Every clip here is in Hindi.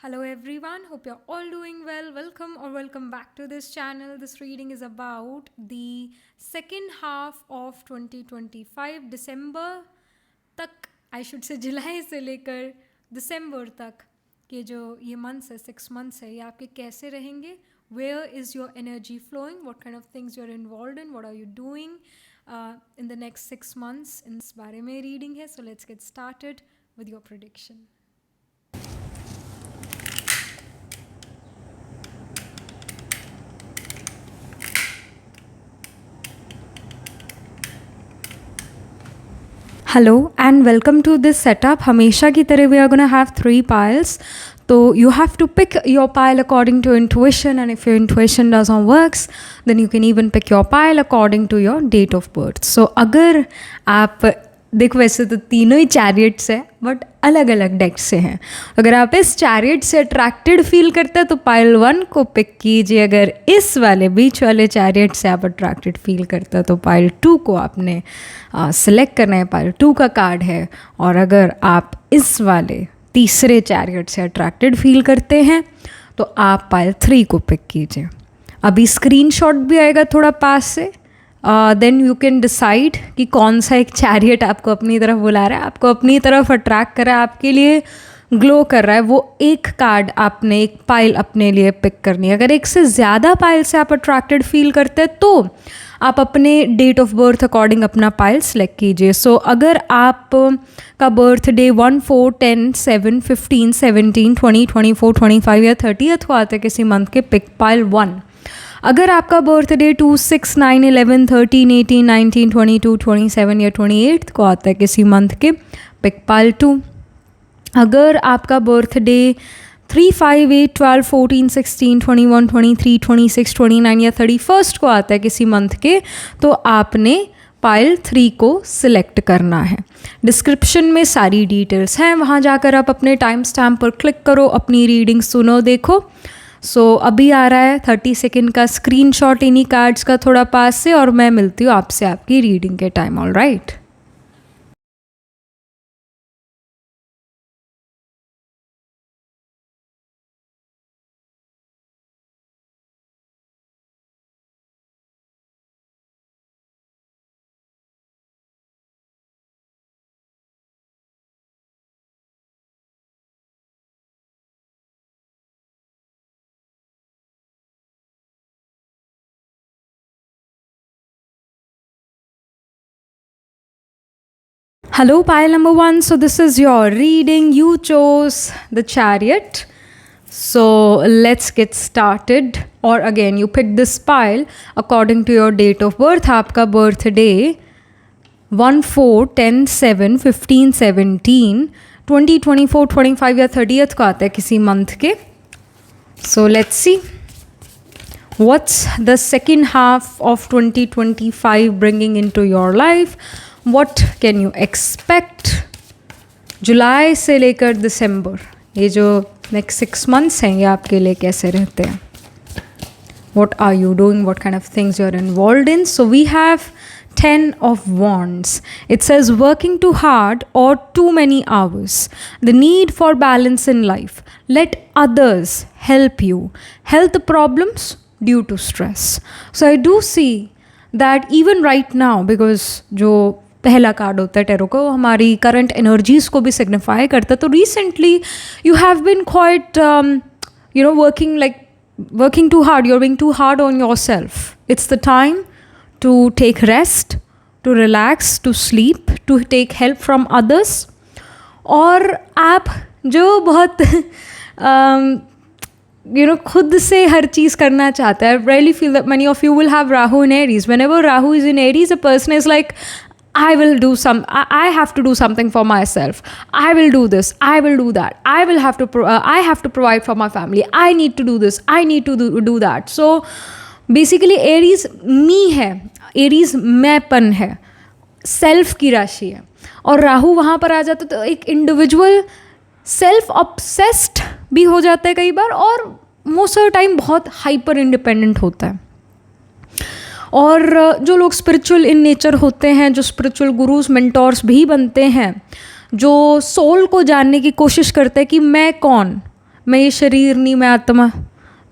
Hello everyone, hope you're all doing well. Welcome back to this channel. This reading is about the second half of 2025, December तक, I should say जुलाई से लेकर दिसंबर तक के जो ये मंथ्स है 6 months है, ये आपके कैसे रहेंगे. Where is your energy flowing? What kind of things you're involved in? What are you doing in the next 6 months? इन इस बारे में reading है. So let's get started with your prediction. Hello and welcome to this setup. हमेशा की तरह we are gonna have 3 piles. So you have to pick your pile according to intuition, and if your intuition doesn't works, then you can even pick your pile according to your date of birth. So अगर आप देखो, वैसे तो तीनों ही चैरियट्स है बट अलग अलग डेक से हैं. अगर आप इस चैरियट से अट्रैक्टेड फील करते हैं तो पाइल 1 को पिक कीजिए. अगर इस वाले बीच वाले चैरियट से आप अट्रैक्टेड फील करते हैं तो पाइल 2 को आपने सेलेक्ट करना है. पाइल 2 का कार्ड है. और अगर आप इस वाले तीसरे चैरियट से अट्रैक्टेड फील करते हैं तो आप पाइल 3 को पिक कीजिए. अभी स्क्रीनशॉट भी आएगा थोड़ा पास से. देन यू कैन डिसाइड कि कौन सा एक चैरियट आपको अपनी तरफ बुला रहा है, आपको अपनी तरफ अट्रैक्ट कर रहा है, आपके लिए ग्लो कर रहा है. वो एक कार्ड आपने, एक पाइल अपने लिए पिक करनी है. अगर एक से ज़्यादा पाइल से आप अट्रैक्टेड फील करते हैं तो आप अपने डेट ऑफ बर्थ अकॉर्डिंग अपना पाइल सेलेक्ट कीजिए. सो अगर आप का बर्थ डे 1, 4, 10, 7, 15, 17, 20, 24, 25 या 30th को आता है किसी मंथ के, पिक पाइल 1. अगर आपका बर्थडे 2, 6, 9, 11, 13, 18, 19, 22, 27 या 28 को आता है किसी मंथ के, पिक पाइल 2. अगर आपका बर्थडे 3, 5, 8, 12, 14, 16, 21, 23, 26, 29 या 31st को आता है किसी मंथ के, तो आपने पाइल 3 को सिलेक्ट करना है. डिस्क्रिप्शन में सारी डिटेल्स हैं, वहाँ जाकर आप अपने टाइम स्टैम्प पर क्लिक करो, अपनी रीडिंग सुनो, देखो. सो अभी आ रहा है 30 सेकेंड का स्क्रीनशॉट इन्हीं कार्ड्स का थोड़ा पास से, और मैं मिलती हूँ आपसे आपकी रीडिंग के time. All right. Hello, pile number 1. So this is your reading. You chose the Chariot. So let's get started. Or again, you pick this pile according to your date of birth. आपका birthday 1, 4, 10, 7, 15, 17, 20, 24, 25 या 30th को आता है किसी month के. So let's see. What's the second half of 2025 bringing into your life? What can you expect? जुलाई से लेकर दिसंबर, ये जो नेक्स्ट 6 months हैं, ये आपके लिए कैसे रहते हैं? What are you doing? What kind of things you're involved in? So we have 10 of Wands. It says working too hard or too many hours. The need for balance in life. Let others help you. Health problems due to stress. So I do see that even right now, because जो पहला कार्ड होता है टेरो को, हमारी करंट एनर्जीज को भी सिग्निफाई करता है. तो recently you have been quite working too hard. You are being too hard on your self. It's the time to take rest, to relax, to sleep, to take help from others. और आप जो बहुत खुद से हर चीज़ करना चाहता है. I really feel that many of you will have Rahu in Aries. Whenever Rahu is in Aries, a person is like, I have to do something for myself. I will do this. I will do that. I have to provide for my family. I need to do this. I need to do that. So basically Aries me है, Aries मैंपन है, सेल्फ की राशि है. और राहु वहाँ पर आ जाता तो एक इंडिविजुअल सेल्फ ऑब्सेस्ड भी हो जाता है कई बार, और मोस्ट ऑफ द टाइम बहुत हाइपर इंडिपेंडेंट होता है. और जो लोग स्पिरिचुअल इन नेचर होते हैं, जो स्पिरिचुअल गुरुज मेंटोर्स भी बनते हैं, जो सोल को जानने की कोशिश करते हैं कि मैं कौन, मैं ये शरीर नहीं, मैं आत्मा,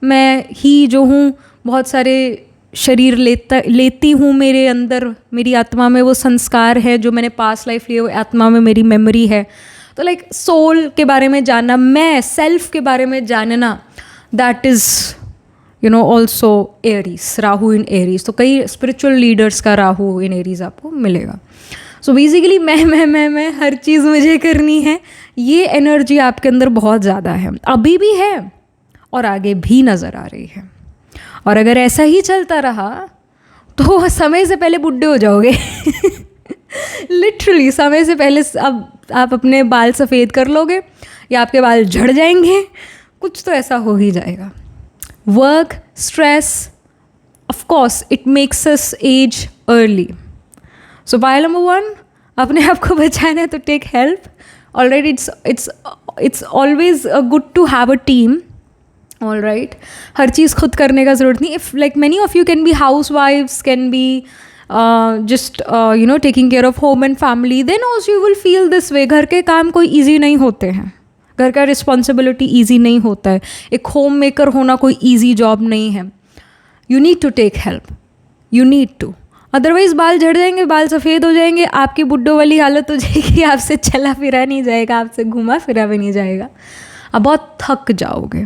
मैं ही जो हूँ, बहुत सारे शरीर लेती हूँ मेरे अंदर, मेरी आत्मा में वो संस्कार है जो मैंने पास्ट लाइफ लिए, वो आत्मा में मेरी मेमोरी है. तो लाइक सोल के बारे में जानना, मैं सेल्फ के बारे में जानना, that is also Aries, Rahu in Aries. तो कई स्पिरिचुअल लीडर्स का राहु इन एरीज आपको मिलेगा. सो बेसिकली मैं हर चीज़ मुझे करनी है, ये एनर्जी आपके अंदर बहुत ज़्यादा है, अभी भी है और आगे भी नज़र आ रही है. और अगर ऐसा ही चलता रहा तो समय से पहले बुढ़े हो जाओगे. लिटरली समय से पहले अब आप अपने बाल सफ़ेद कर लोगे या आपके बाल झड़ जाएंगे, कुछ तो ऐसा हो ही जाएगा. Work, stress, of course it makes us age early. So Payal number 1, अपने आप को बचाना है तो take help. Alright, it's always good to have a team. All right, हर चीज़ खुद करने का ज़रूरत नहीं. If like many of you can be हाउस वाइफ्स, can be just taking care of home and family, then also you will feel this way. घर के काम कोई easy नहीं होते हैं, घर का रिस्पॉन्सिबिलिटी ईजी नहीं होता है, एक होम मेकर होना कोई ईजी जॉब नहीं है. You need to take help, you need to, otherwise बाल झड़ जाएंगे, बाल सफ़ेद हो जाएंगे, आपकी बुड्ढों वाली हालत हो जाएगी, आपसे चला फिरा नहीं जाएगा, आपसे घुमा फिरा भी नहीं जाएगा, आप बहुत थक जाओगे.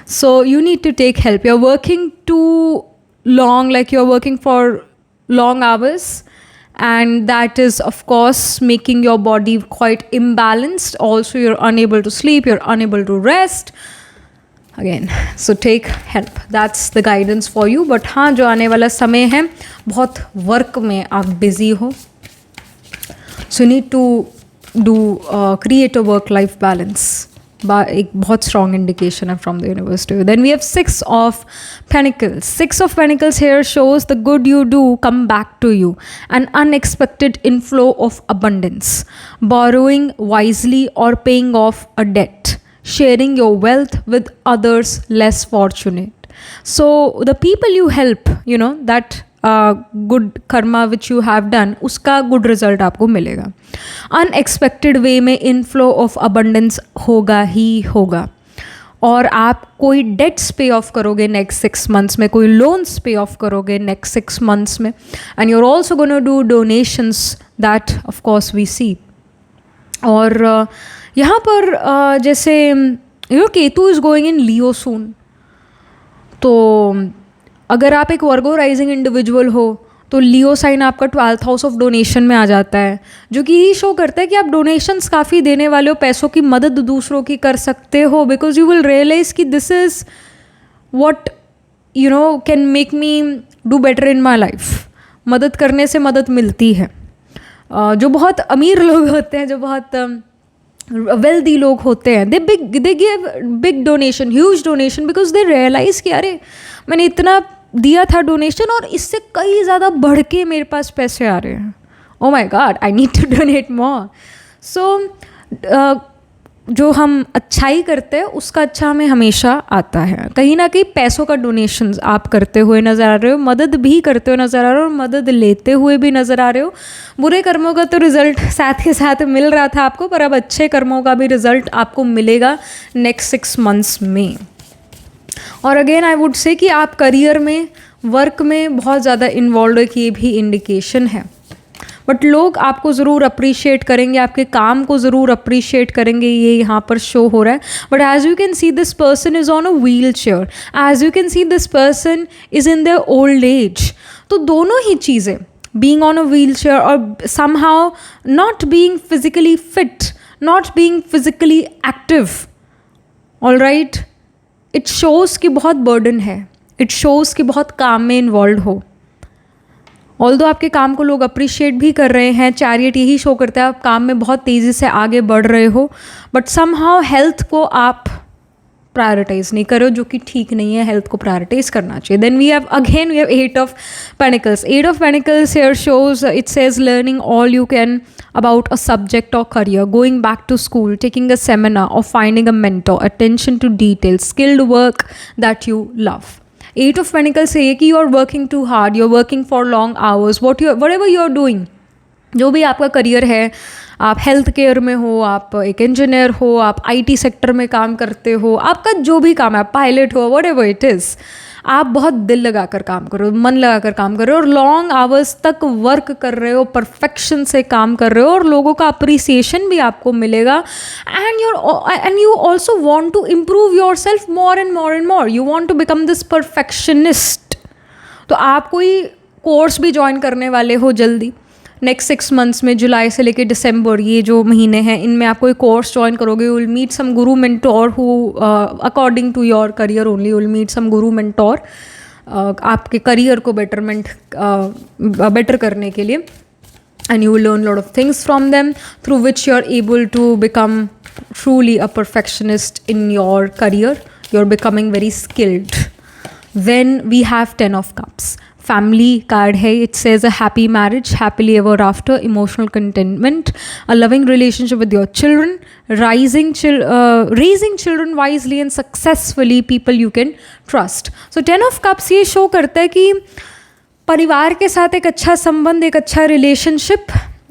So you need to take help. You are working too long, like you are working for long hours, and that is of course making your body quite imbalanced. Also you're unable to sleep, you're unable to rest again, so take help. That's the guidance for you. But हाँ, जो आने वाला समय है बहुत वर्क में आप बिजी हो, so you need to do create a work life balance. एक बहुत strong indication है from the universe to you. Then we have 6 of Pentacles. 6 of Pentacles here shows the good you do come back to you. An unexpected inflow of abundance. Borrowing wisely or paying off a debt. Sharing your wealth with others less fortunate. So the people you help, that good Karma which you have done, उसका गुड रिजल्ट आपको मिलेगा. अनएक्सपेक्टेड वे में इनफ्लो ऑफ अबंडेंस होगा ही होगा. और आप कोई डेट्स पे ऑफ करोगे नेक्स्ट 6 मंथ्स में, कोई लोन्स पे ऑफ करोगे नेक्स्ट 6 मंथ्स में. And you are also gonna do donations, that of course we see. और यहाँ पर जैसे Ketu is going in Leo soon, तो अगर आप एक वर्गो राइजिंग इंडिविजुअल हो तो लियो साइन आपका 12th हाउस ऑफ डोनेशन में आ जाता है, जो कि यही शो करता है कि आप डोनेशंस काफ़ी देने वाले हो, पैसों की मदद दूसरों की कर सकते हो, बिकॉज यू विल रियलाइज कि this is what can make me do better in my life. मदद करने से मदद मिलती है. जो बहुत अमीर लोग होते हैं, जो बहुत वेल्दी लोग होते हैं, they give big donation, huge donation, because they realise कि अरे मैंने इतना दिया था डोनेशन और इससे कई ज़्यादा बढ़ के मेरे पास पैसे आ रहे हैं. Oh my god, I need to donate more. So जो हम अच्छाई करते हैं उसका अच्छा हमें हमेशा आता है. कहीं ना कहीं पैसों का डोनेशन आप करते हुए नज़र आ रहे हो, मदद भी करते हुए नज़र आ रहे हो और मदद लेते हुए भी नज़र आ रहे हो. बुरे कर्मों का तो रिज़ल्ट साथ के साथ मिल रहा था आपको, पर अब अच्छे कर्मों का भी रिज़ल्ट आपको मिलेगा नेक्स्ट 6 मंथ्स में. और अगेन आई वुड से कि आप करियर में, वर्क में बहुत ज़्यादा इन्वॉल्व है, कि ये भी इंडिकेशन है. बट लोग आपको ज़रूर अप्रिशिएट करेंगे, आपके काम को ज़रूर अप्रिशिएट करेंगे, ये यहाँ पर शो हो रहा है. But as you can see this person is on a wheelchair, as you can see this person is in the old age. तो दोनों ही चीज़ें, being on a wheelchair और somehow not being physically fit, not being physically active, all right, it shows कि बहुत बर्डन है, इट शोज़ कि बहुत काम में इन्वॉल्व हो. ऑल्दो आपके काम को लोग अप्रिशिएट भी कर रहे हैं, चैरियट यही शो करता है आप काम में बहुत तेज़ी से आगे बढ़ रहे हो, बट समहाउ हेल्थ को आप प्रायोरिटाइज नहीं करो, जो कि ठीक नहीं है. हेल्थ को प्रायोरिटाइज करना चाहिए. Then we have 8 of Pentacles. 8 of Pentacles here shows, it says learning all you can about a subject or career, going back to school, taking a seminar or finding a mentor, attention to details, skilled work that you love. 8 of Pentacles say कि you are working too hard, you are working for long hours, whatever you are doing, जो भी आपका करियर है, आप हेल्थ केयर में हो, आप एक इंजीनियर हो, आप आईटी सेक्टर में काम करते हो, आपका जो भी काम है, आप पायलट हो, व्हाटएवर इट इज़, आप बहुत दिल लगाकर काम कर रहे हो, मन लगाकर काम कर रहे हो और लॉन्ग आवर्स तक वर्क कर रहे हो, परफेक्शन से काम कर रहे हो और लोगों का अप्रिसिएशन भी आपको मिलेगा। And you also want to improve yourself more and more and more, you want to become this perfectionist. तो आप कोई कोर्स भी ज्वाइन करने वाले हो जल्दी, नेक्स्ट 6 मंथ्स में, जुलाई से लेकर दिसंबर, ये जो महीने हैं, इनमें आप कोई कोर्स ज्वाइन करोगे, you will meet some guru mentor who according to your career only, you will meet some guru mentor आपके करियर को बेटर करने के लिए, and you will learn lot of things from them through which you are able to become truly a perfectionist in your career, you are becoming very skilled. Then we have 10 of cups, family card hai, it says a happy marriage, happily ever after, emotional contentment, a loving relationship with your children, raising children wisely and successfully, people you can trust. So 10 of cups ये show करता है कि परिवार के साथ एक अच्छा संबंध, एक अच्छा रिलेशनशिप,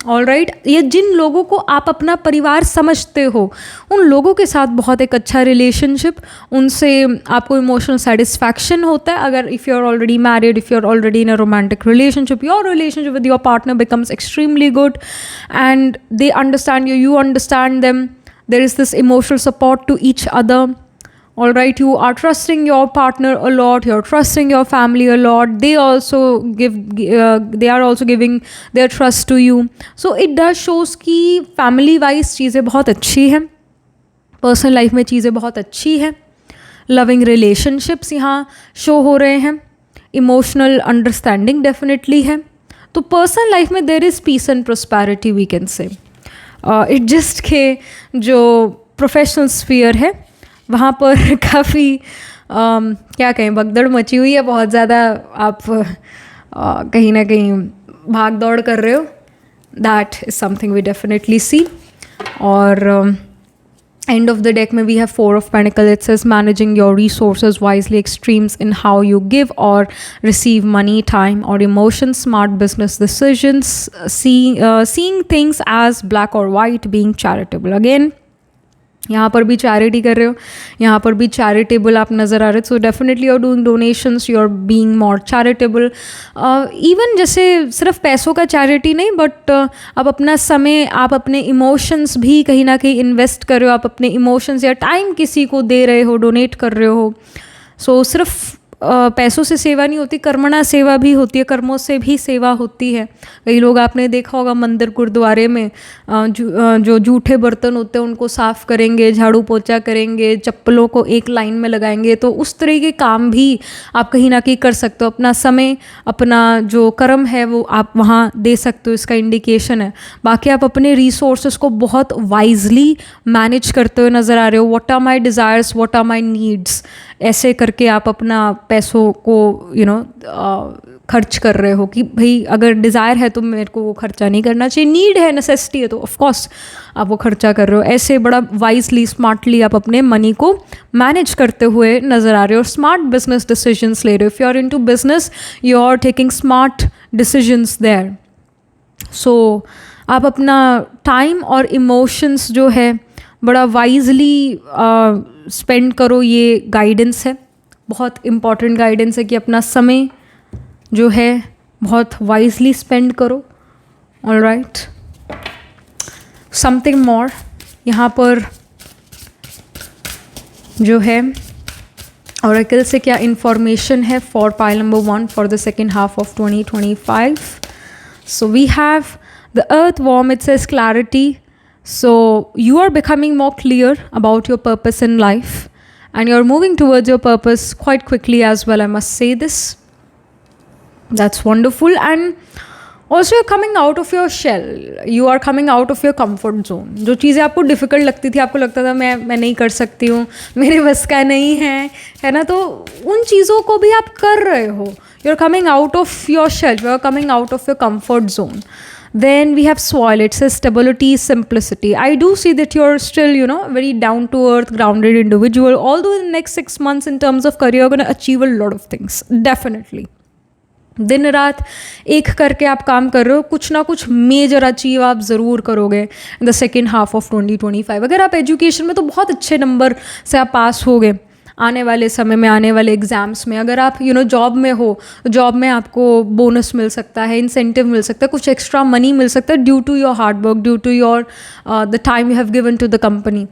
ऑलराइट, ये जिन लोगों को आप अपना परिवार समझते हो उन लोगों के साथ बहुत एक अच्छा रिलेशनशिप, उनसे आपको इमोशनल सेटिस्फैक्शन होता है। अगर if you are already married, if you are already in a romantic relationship, your relationship with your partner becomes extremely good and they understand you, you understand them, there is this emotional support to each other. All right, you are trusting your partner a lot, you're trusting your family a lot, they are also giving their trust to you, so it does shows कि family wise चीज़ें बहुत अच्छी हैं, personal life में चीज़ें बहुत अच्छी हैं, loving relationships यहाँ show हो रहे हैं, emotional understanding definitely है। तो personal life में there is peace and prosperity we can say। it just के जो professional sphere है वहाँ पर काफ़ी क्या कहें, भगदड़ मची हुई है बहुत ज़्यादा, आप कहीं ना कहीं भाग दौड़ कर रहे हो, that is something we definitely see. और एंड ऑफ द डेक में we have 4 of Pentacles, it says managing your resources wisely, extremes in how you give or receive money, time or emotions, smart business decisions, seeing things as black or white, being charitable। Again यहाँ पर भी चैरिटी कर रहे हो, यहाँ पर भी चैरिटेबल आप नज़र आ रहे हो, so definitely you are doing donations, you are being more charitable. Even जैसे सिर्फ पैसों का चैरिटी नहीं, बट आप अपना समय, आप अपने इमोशंस भी कहीं ना कहीं इन्वेस्ट कर रहे हो, आप अपने इमोशंस या टाइम किसी को दे रहे हो, डोनेट कर रहे हो। सो सिर्फ पैसों से सेवा नहीं होती, कर्मणा सेवा भी होती है, कर्मों से भी सेवा होती है। कई लोग आपने देखा होगा मंदिर गुरुद्वारे में जो जूठे बर्तन होते हैं उनको साफ़ करेंगे, झाड़ू पोछा करेंगे, चप्पलों को एक लाइन में लगाएंगे। तो उस तरह के काम भी आप कहीं ना कहीं कर सकते हो, अपना समय, अपना जो कर्म है वो आप वहाँ दे सकते हो, इसका इंडिकेशन है। बाकी आप अपने रिसोर्सेज को बहुत वाइजली मैनेज करते हुए नज़र आ रहे हो। What are my desires, what are my needs, ऐसे करके आप अपना पैसों को खर्च कर रहे हो कि भाई अगर डिज़ायर है तो मेरे को वो खर्चा नहीं करना चाहिए, नीड है, नेसेसिटी है तो ऑफ कोर्स आप वो खर्चा कर रहे हो। ऐसे बड़ा वाइजली, स्मार्टली आप अपने मनी को मैनेज करते हुए नज़र आ रहे हो, स्मार्ट बिजनेस डिसीजंस ले रहे हो। If you are into business, you are taking smart decisions there. So आप अपना टाइम और इमोशंस जो है बड़ा वाइजली स्पेंड करो, ये गाइडेंस है, बहुत इम्पॉर्टेंट गाइडेंस है कि अपना समय जो है बहुत वाइजली स्पेंड करो। ऑलराइट, समथिंग मोर यहाँ पर जो है ऑरेकल से क्या इन्फॉर्मेशन है for pile number 1 for the second half of 2025। So we have the earth worm, it says clarity. So you are becoming more clear about your purpose in life and you're moving towards your purpose quite quickly as well, I must say this. That's wonderful. And also you're coming out of your shell, you are coming out of your comfort zone। जो चीज़ें आपको डिफ़िकल्ट लगती थी, आपको लगता था मैं नहीं कर सकती हूँ, मेरे बस का नहीं है ना, तो उन चीज़ों को भी आप कर रहे हो। You're coming out of your shell, you are coming out of your comfort zone। Then we have soil, it says stability, simplicity. I do see that you're still, very down to earth, grounded individual. Although in the next 6 months in terms of career, you're going to achieve a lot of things, definitely. दिन रात एक करके आप काम कर रहे हो, कुछ ना कुछ मेजर अचीव आप ज़रूर करोगे in the second half of 2025। अगर आप एजुकेशन में तो बहुत अच्छे नंबर से आप पास होगे आने वाले समय में, आने वाले एग्ज़ाम्स में। अगर आप जॉब में हो, जॉब में आपको बोनस मिल सकता है, इंसेंटिव मिल सकता है, कुछ एक्स्ट्रा मनी मिल सकता है due to your hard work, due to your the time you have given to the company.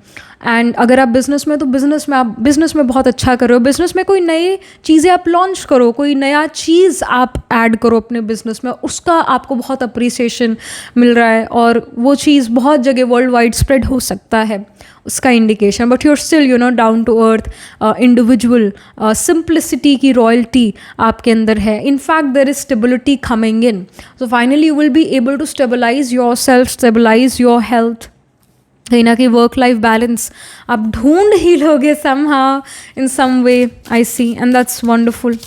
And अगर आप बिज़नेस में, तो बिज़नेस में बहुत अच्छा कर रहे हो। बिज़नेस में कोई नई चीज़ें आप लॉन्च करो, कोई नया चीज़ आप ऐड करो अपने बिज़नेस में, उसका आपको बहुत अप्रिसिएशन मिल रहा है और वो चीज़ बहुत जगह वर्ल्ड वाइड स्प्रेड हो सकता है, उसका indication. But you are still down to earth individual, simplicity की रॉयल्टी आपके अंदर है। In fact there is stability coming in, so finally you will be able to stabilise your self, stabilise your health. कहीं ना कहीं वर्क लाइफ बैलेंस आप ढूंढ ही लोगे somehow in some way, I see, and that's wonderful.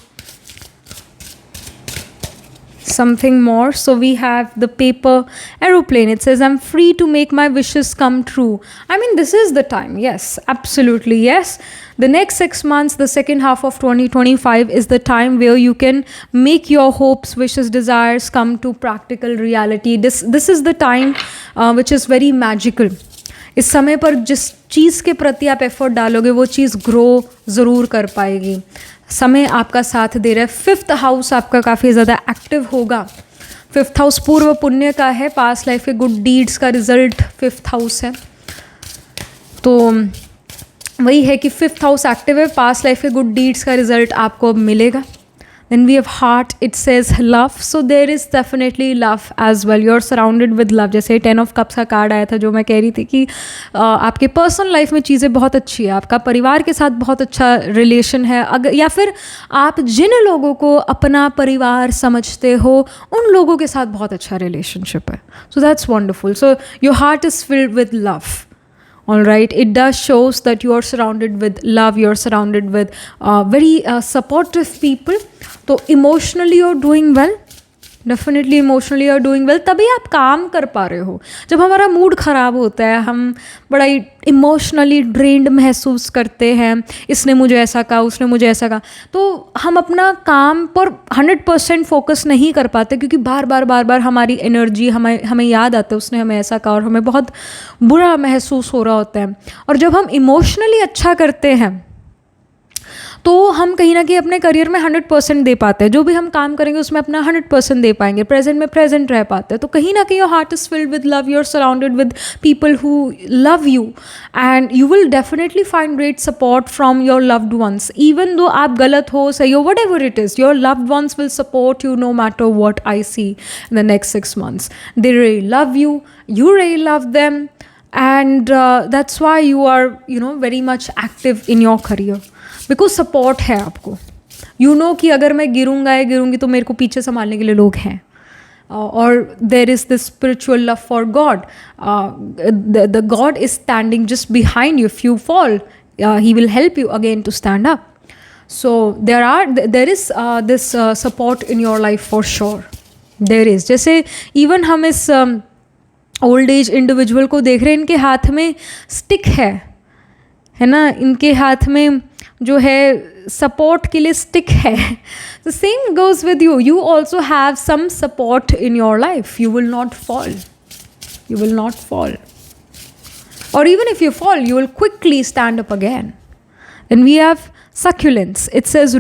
Something more. So we have the paper aeroplane. It says, I'm free to make my wishes come true. I mean, this is the time. Yes, absolutely. Yes. The next 6 months, the second half of 2025 is the time where you can make your hopes, wishes, desires come to practical reality. This is the time which is very magical. इस समय पर जिस चीज़ के प्रति आप एफर्ट डालोगे वो चीज़ ग्रो ज़रूर कर पाएगी। समय आपका साथ दे रहा है। 5th हाउस आपका काफ़ी ज़्यादा एक्टिव होगा। 5th हाउस पूर्व पुण्य का है, पास्ट लाइफ के गुड डीड्स का रिजल्ट 5th हाउस है। तो वही है कि 5th हाउस एक्टिव है, पास्ट लाइफ के गुड डीड्स का रिजल्ट आपको अब मिलेगा। Then we have heart, it says love, so there is definitely love as well. You're surrounded with love. जैसे 10 of cups का कार्ड आया था जो मैं कह रही थी कि आपके पर्सनल लाइफ में चीज़ें बहुत अच्छी है, आपका परिवार के साथ बहुत अच्छा रिलेशन है, अगर या फिर आप जिन लोगों को अपना परिवार समझते हो उन लोगों के साथ बहुत अच्छा रिलेशनशिप है। So that's wonderful. So your heart is filled with love. All right, it does shows that you are surrounded with love, you are surrounded with very supportive people. तो emotionally you are doing well, definitely emotionally you are doing well. तभी आप काम कर पा रहे हो। जब हमारा मूड ख़राब होता है, हम बड़ा ही इमोशनली ड्रेन्ड महसूस करते हैं, इसने मुझे ऐसा कहा, उसने मुझे ऐसा कहा, तो हम अपना काम पर 100% फोकस नहीं कर पाते क्योंकि बार बार हमारी एनर्जी हमें याद आता है उसने हमें ऐसा कहा और हमें बहुत बुरा महसूस हो रहा होता है। और जब हम इमोशनली अच्छा करते हैं तो हम कहीं ना कहीं अपने करियर में 100% दे पाते हैं। जो भी हम काम करेंगे उसमें अपना 100% दे पाएंगे, प्रेजेंट में प्रेजेंट रह पाते हैं। तो कहीं ना कहीं your heart is filled with love, you are surrounded with people who love you and you will definitely find great support from your loved ones. Even though आप गलत हो, सही हो, whatever it is, your loved ones will support you no matter what I see in the next 6 months. They really love you, you really love them, and that's why you are very much active in your career. Because support है आपको, कि अगर मैं गिरूंगी तो मेरे को पीछे संभालने के लिए लोग हैं। और there is this spiritual love for God, the God is standing just behind you. If you fall he will help you again to stand up. So there is this support in your life for sure, there is. जैसे इवन हम इस ओल्ड एज इंडिविजुअल को देख रहे हैं, इनके हाथ में स्टिक है ना, इनके हाथ में जो है सपोर्ट के लिए स्टिक है। The same goes with you, you also have some support in your life. You will not fall, you will not fall, or even if you fall you will quickly stand up again. Then we have succulents. It says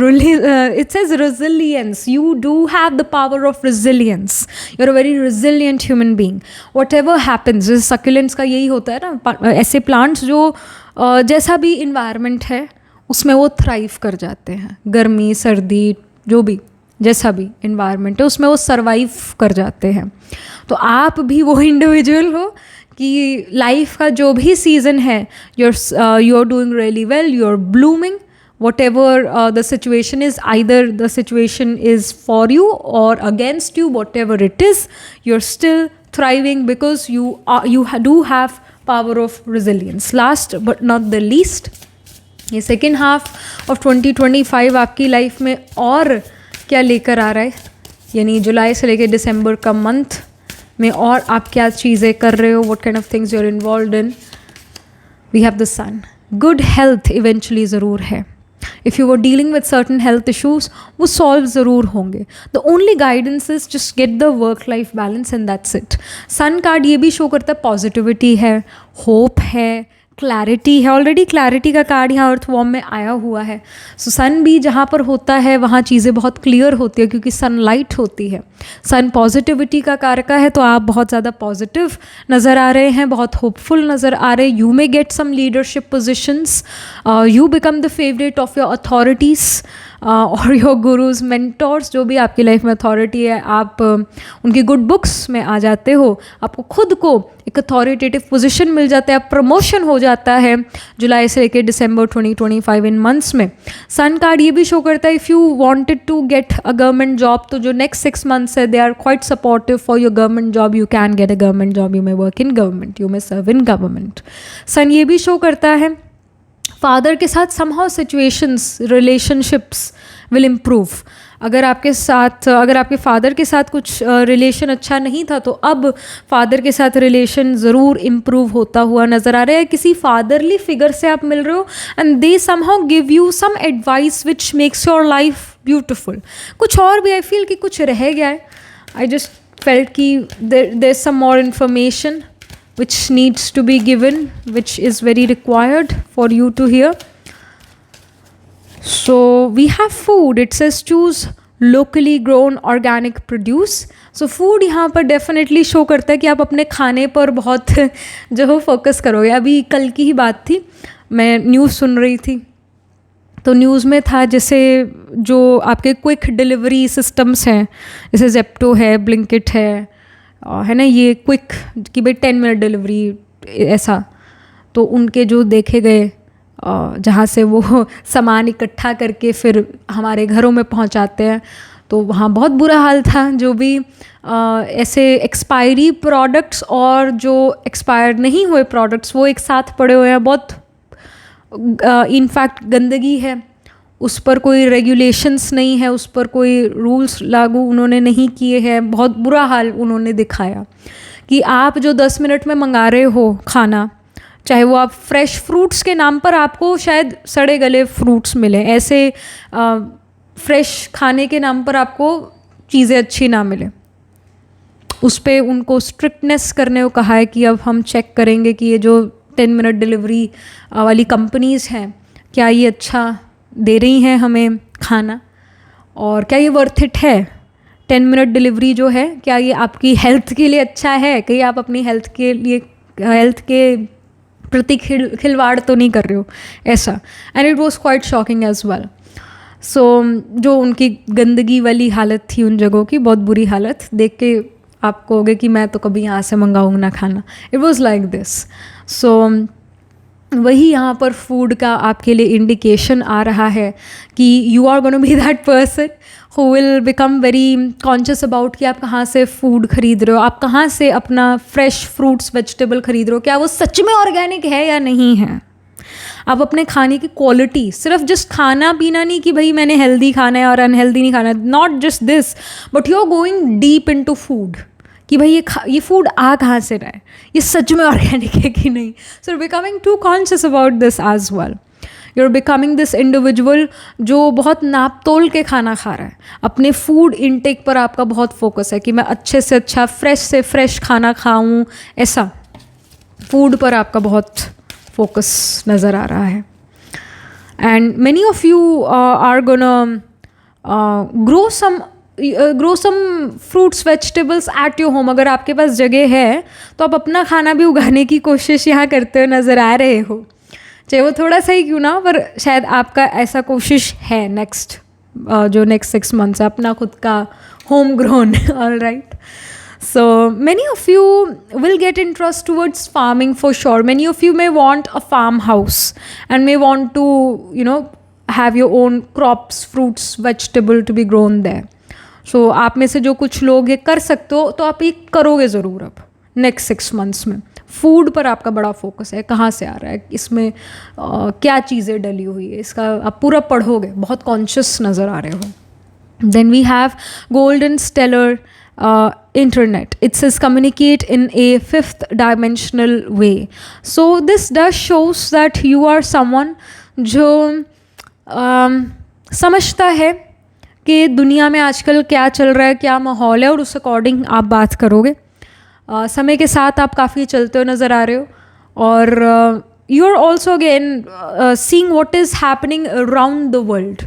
resilience. You do have the power of resilience. You're a very resilient human being. Whatever happens, जैसे succulents का यही होता है ना, ऐसे plants जो जैसा भी environment है उसमें वो थ्राइव कर जाते हैं, गर्मी सर्दी जो भी जैसा भी इन्वायरमेंट है उसमें वो सर्वाइव कर जाते हैं। तो आप भी वो इंडिविजुअल हो कि लाइफ का जो भी सीज़न है you are doing really well, you are blooming, whatever the situation is, either the situation is for you और against you, whatever it is, you are still thriving because you do have power of resilience. Last but not the least, ये सेकेंड हाफ ऑफ 2025 आपकी लाइफ में और क्या लेकर आ रहा है, यानी जुलाई से लेकर दिसंबर का मंथ में और आप क्या चीज़ें कर रहे हो, what kind of things you are involved in. We have the sun. Good health eventually ज़रूर है. If you were dealing with certain health issues, वो सॉल्व ज़रूर होंगे. The only guidance is just get the work life balance and that's it. Sun card ये भी शो करता है पॉजिटिविटी है, होप है, क्लैरिटी है. ऑलरेडी क्लैरिटी का कार्ड यहाँ अर्थवॉर्म में आया हुआ है. सो सन भी जहाँ पर होता है वहाँ चीज़ें बहुत क्लियर होती है क्योंकि सनलाइट होती है. सन पॉजिटिविटी का कारक है, तो आप बहुत ज़्यादा पॉजिटिव नज़र आ रहे हैं, बहुत होपफुल नज़र आ रहे हैं. You may get some leadership positions, you become the favourite of your authorities और योर गुरुज, मेंटोर्स. जो भी आपकी लाइफ में अथॉरिटी है, आप उनकी गुड बुक्स में आ जाते हो. आपको खुद को एक अथॉरिटेटिव पोजीशन मिल जाता है, प्रमोशन हो जाता है जुलाई से लेकर दिसंबर 2025 इन मंथ्स में. सन कार्ड ये भी शो करता है if you wanted to get a government job, तो जो नेक्स्ट 6 मंथ्स है they are quite supportive for your government job. You can get a government job, you may work in government, you may serve in government. Son ये भी शो करता है फादर के साथ somehow situations, relationships will improve. अगर आपके फादर के साथ कुछ रिलेशन अच्छा नहीं था, तो अब फादर के साथ रिलेशन ज़रूर इम्प्रूव होता हुआ नज़र आ रहा है. किसी फादरली फिगर से आप मिल रहे हो and they somehow give you some advice which makes your life beautiful. कुछ और भी आई फील कि कुछ रह गया है. आई जस्ट फेल्ट कि there is some more information which needs to be given, which is very required for you to hear. So we have food. It says choose locally grown organic produce. So food यहाँ पर definitely show करता है कि आप अपने खाने पर बहुत जो हो फोकस करोगे. अभी कल की ही बात थी, मैं न्यूज़ सुन रही थी, तो न्यूज़ में था जैसे जो आपके क्विक डिलीवरी सिस्टम्स हैं, जैसे जेप्टो है, ब्लिंकिट है ना, ये क्विक कि भाई 10 मिनट डिलीवरी ऐसा, तो उनके जो देखे गए जहाँ से वो सामान इकट्ठा करके फिर हमारे घरों में पहुँचाते हैं, तो वहाँ बहुत बुरा हाल था. जो भी ऐसे एक्सपायरी प्रोडक्ट्स और जो एक्सपायर नहीं हुए प्रोडक्ट्स वो एक साथ पड़े हुए हैं. बहुत इनफैक्ट गंदगी है, उस पर कोई रेगुलेशंस नहीं है, उस पर कोई रूल्स लागू उन्होंने नहीं किए हैं. बहुत बुरा हाल उन्होंने दिखाया कि आप जो 10 मिनट में मंगा रहे हो खाना, चाहे वो आप फ्रेश फ्रूट्स के नाम पर आपको शायद सड़े गले फ्रूट्स मिले, ऐसे फ्रेश खाने के नाम पर आपको चीज़ें अच्छी ना मिले. उस पर उनको स्ट्रिक्टनेस करने को कहा है कि अब हम चेक करेंगे कि ये जो 10 मिनट डिलीवरी वाली कंपनीज़ हैं, क्या ये अच्छा दे रही हैं हमें खाना, और क्या ये वर्थ इट है. 10 मिनट डिलीवरी जो है, क्या ये आपकी हेल्थ के लिए अच्छा है, कहीं आप अपनी हेल्थ के प्रति खिलवाड़ तो नहीं कर रहे हो ऐसा. And it was quite shocking as well. So जो उनकी गंदगी वाली हालत थी उन जगहों की, बहुत बुरी हालत, देख के आप कहोगे कि मैं तो कभी यहाँ से मंगाऊंगा ना खाना. It was like this. So वही यहाँ पर फूड का आपके लिए इंडिकेशन आ रहा है कि you are gonna be that person who will become very conscious about कि आप कहाँ से फूड खरीद रहे हो, आप कहाँ से अपना फ्रेश फ्रूट्स वेजिटेबल खरीद रहे हो, क्या वो सच में ऑर्गेनिक है या नहीं है. आप अपने खाने की क्वालिटी, सिर्फ जस्ट खाना पीना नहीं कि भाई मैंने हेल्दी खाना है और अनहेल्दी नहीं खाना, not just this, but you are going deep into food कि भाई ये फूड आ कहाँ से रहा है, ये सच में ऑर्गेनिक है कि नहीं. So you are becoming too conscious about this as well. You are becoming this individual जो बहुत नाप तोल के खाना खा रहा है. अपने फूड इनटेक पर आपका बहुत फोकस है कि मैं अच्छे से अच्छा फ्रेश से फ्रेश खाना खाऊं, ऐसा फूड पर आपका बहुत फोकस नज़र आ रहा है. And many of you are gonna grow some fruits vegetables at your home. अगर आपके पास जगह है तो आप अपना खाना भी उगाने की कोशिश यहाँ करते हुए नज़र आ रहे हो, चाहे वो थोड़ा सा ही क्यों ना, पर शायद आपका ऐसा कोशिश है नेक्स्ट 6 मंथ्स अपना खुद का home grown. All right. So many of you will get interest towards farming for sure. Many of you may want a farmhouse and may want to, have your own crops, fruits, vegetable to be grown there. So आप में से जो कुछ लोग ये कर सकते हो तो आप ये करोगे ज़रूर. अब नेक्स्ट 6 मंथ्स में फूड पर आपका बड़ा फोकस है, कहाँ से आ रहा है, इसमें क्या चीज़ें डली हुई है, इसका आप पूरा पढ़ोगे, बहुत कॉन्शियस नज़र आ रहे हो. Then we have golden stellar internet. It says communicate in a 5th dimensional way. So this does shows that you are someone जो समझता है कि दुनिया में आजकल क्या चल रहा है, क्या माहौल है, और उस अकॉर्डिंग आप बात करोगे. समय के साथ आप काफ़ी चलते हुए नज़र आ रहे हो, और you are also again seeing what is happening around the world.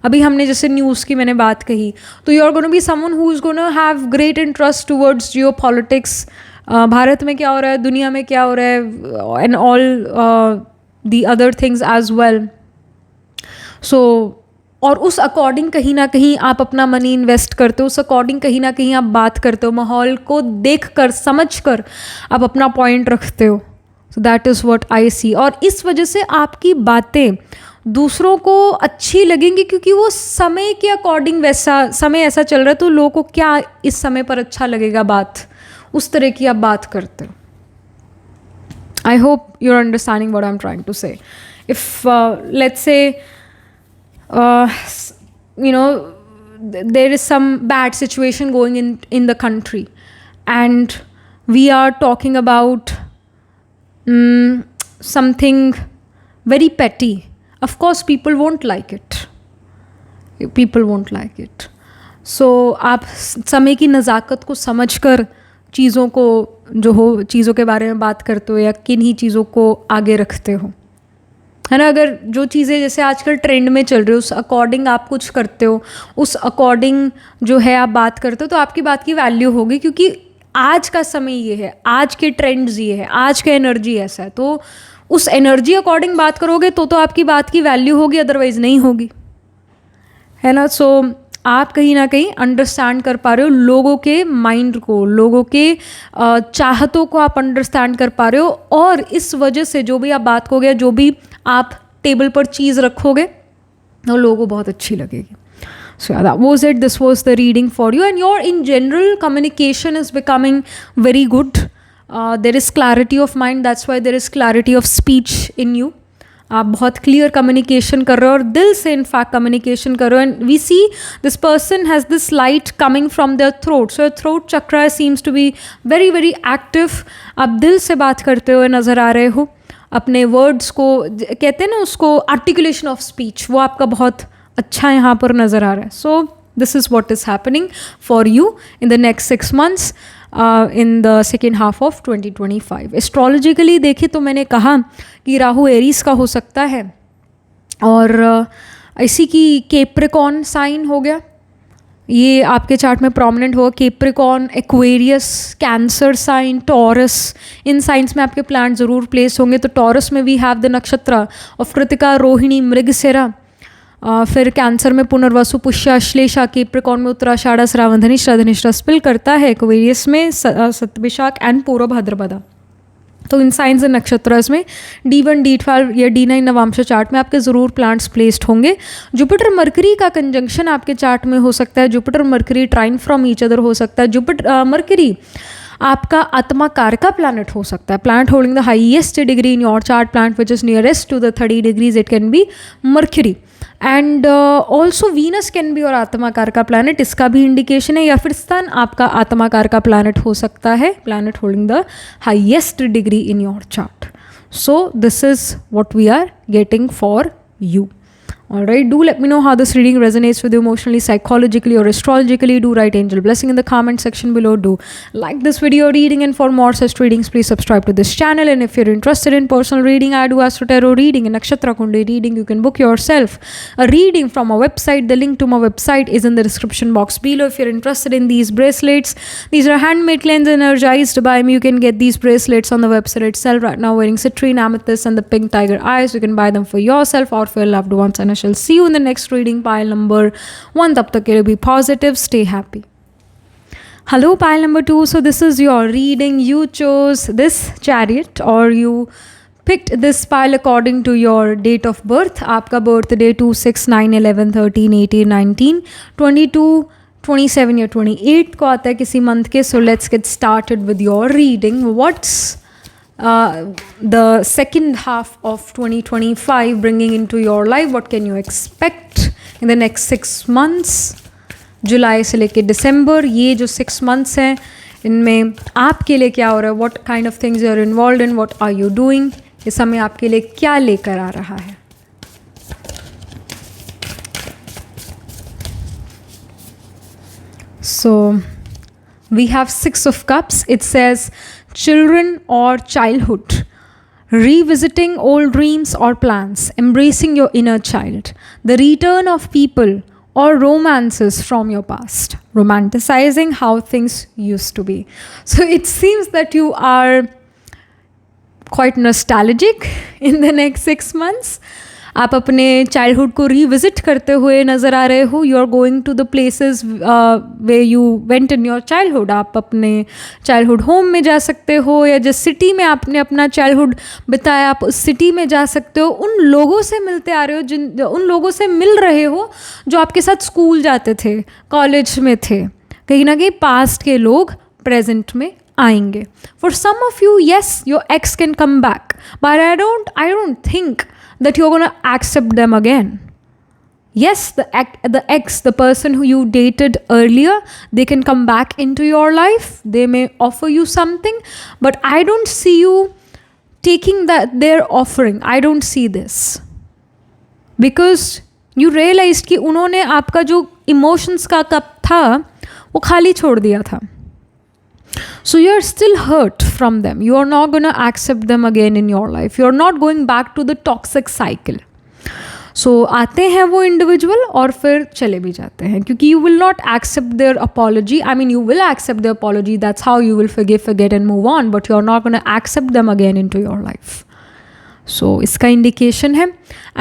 अभी हमने जैसे न्यूज़ की मैंने बात कही, तो you are gonna be someone who is gonna have great interest towards geopolitics. Bharat में क्या हो रहा है, दुनिया में क्या हो रहा है, and all the other things as well. So और उस अकॉर्डिंग कहीं ना कहीं आप अपना मनी इन्वेस्ट करते हो, उस अकॉर्डिंग कहीं ना कहीं आप बात करते हो, माहौल को देख कर समझ कर आप अपना पॉइंट रखते हो. So that is what I see. और इस वजह से आपकी बातें दूसरों को अच्छी लगेंगी, क्योंकि वो समय के अकॉर्डिंग, वैसा समय ऐसा चल रहा है तो लोगों को क्या इस समय पर अच्छा लगेगा, बात उस तरह की आप बात करते हो. I hope you are understanding what I am trying to say. If let's say you know there is some bad situation going in the country, and we are talking about something very petty. Of course people won't like it. So आप समय की नज़ाकत को समझकर चीज़ों को जो हो, चीज़ों के बारे में बात करते हो, या किन ही चीज़ों को आगे रखते हो, है ना. अगर जो चीज़ें जैसे आजकल ट्रेंड में चल रही है उस अकॉर्डिंग आप कुछ करते हो, उस अकॉर्डिंग जो है आप बात करते हो, तो आपकी बात की वैल्यू होगी, क्योंकि आज का समय ये है, आज के ट्रेंड्स ये है, आज का एनर्जी ऐसा है. तो उस एनर्जी अकॉर्डिंग बात करोगे तो आपकी बात की वैल्यू होगी, अदरवाइज़ नहीं होगी, है ना. सो आप कहीं ना कहीं अंडरस्टैंड कर पा रहे हो लोगों के माइंड को, लोगों के चाहतों को आप अंडरस्टैंड कर पा रहे हो, और इस वजह से जो भी आप बात करोगे, जो भी आप टेबल पर चीज़ रखोगे, तो लोगों को बहुत अच्छी लगेगी. So yeah, that was it. This was the reading for you, and your in general communication is becoming very good. There is clarity of mind. That's why there is clarity of speech in you. आप बहुत क्लियर कम्युनिकेशन कर रहे हो, और दिल से इनफैक्ट कम्युनिकेशन कर रहे हो. And we see this person has this light coming from their throat. So throat chakra seems to be very very active. आप दिल से बात करते हुए नज़र आ रहे हो. अपने वर्ड्स को कहते हैं ना, उसको आर्टिकुलेशन ऑफ स्पीच, वो आपका बहुत अच्छा यहाँ पर नज़र आ रहा है. So this is what is happening for you in the next 6 months in the second half of 2025. Astrologically देखें तो मैंने कहा कि राहु एरीज का हो सकता है, और इसी की कैप्रिकॉर्न साइन हो गया, ये आपके चार्ट में प्रोमिनेंट होगा. Capricorn, Aquarius, Cancer sign, Taurus, इन साइंस में आपके प्लांट ज़रूर प्लेस होंगे. तो टॉरस में we have the nakshatra of Krittika, Rohini, Mrigashira. फिर कैंसर में पुनर्वसु, पुष्य, अश्लेषा. कैप्रिकॉर्न में उत्तराषाढ़, श्रावण, धनिष्ठा. धनिष्ठा स्पिल करता है एक्वेरियस में सतभिषाक एंड पूर्व भाद्रपदा. तो इन साइंस एंड नक्षत्रस में D1, D12 या D9 नवांश चार्ट में आपके ज़रूर प्लांट्स प्लेस्ड होंगे. जुपिटर मरकरी का कंजंक्शन आपके चार्ट में हो सकता है. Jupiter Mercury trine from each other हो सकता है. जुपिटर मरकरी आपका आत्मा कार का प्लानट हो सकता है. Planet holding the highest degree in your chart, planet which is nearest to the 30 degrees, it can be Mercury. And also Venus can be और आत्माकार का प्लानट, इसका भी इंडिकेशन है. या फिर स्तन आपका आत्माकार का प्लानट हो सकता है, planet holding the highest degree in your chart. So this is what we are getting for you. Alright, do let me know how this reading resonates with you emotionally, psychologically or astrologically. Do write angel blessing in the comment section below. Do like this video reading, and for more such readings please subscribe to this channel. And if you're interested in personal reading, I do astro tarot reading and nakshatra kundi reading. You can book yourself a reading from our website. The link to my website is in the description box below. If you're interested in these bracelets, these are handmade, cleansed, energized by me. You can get these bracelets on the website itself right now, wearing citrine, amethyst and the pink tiger eyes. You can buy them for yourself or for your loved ones, and I shall see you in the next reading, pile number 1. Tab tak ke liye be positive, stay happy. Hello pile number 2. So this is your reading. You chose this chariot, or you picked this pile according to your date of birth. आपका birthday 2, 6, 9, 11, 13, 18, 19, 22, 27 या 28 को आता है किसी मंथ के. So let's get started with your reading. What's the second half of 2025 bringing into your life? What can you expect in the next 6 months? जुलाई से लेके दिसंबर, ये जो 6 months हैं, इनमें आपके लिए क्या हो रहा है? What kind of things you are involved in? What are you doing? ये समय आपके लिए क्या लेकर आ रहा है? So we have Six of Cups. It says children or childhood, revisiting old dreams or plans, embracing your inner child, the return of people or romances from your past, romanticizing how things used to be. So it seems that you are quite nostalgic in the next 6 months. आप अपने चाइल्डहुड को रिविजिट करते हुए नज़र आ रहे हो. You are going to the places where you went in your childhood. आप अपने चाइल्डहुड होम में जा सकते हो, या जिस सिटी में आपने अपना चाइल्डहुड बिताया आप उस सिटी में जा सकते हो. उन लोगों से मिलते आ रहे हो, उन लोगों से मिल रहे हो जो आपके साथ स्कूल जाते थे, कॉलेज में थे. कहीं ना कहीं पास्ट के लोग प्रेजेंट में आएंगे. For some of you, yes, your ex can come back, but I don't think that you're going to accept them again. Yes, the ex, the person who you dated earlier, they can come back into your life. They may offer you something, but I don't see you taking that their offering. I don't see this. Because you realized कि उन्होंने आपका जो emotions का कप था वो खाली छोड़ दिया था. So you're still hurt from them. You are not going to accept them again in your life. You're not going back to the toxic cycle. So आते हैं वो individual और फिर चले भी जाते हैं, क्योंकि you will not accept their apology. I mean, you will accept their apology. That's how you will forgive, forget and move on. But you're not going to accept them again into your life. So इसका indication है.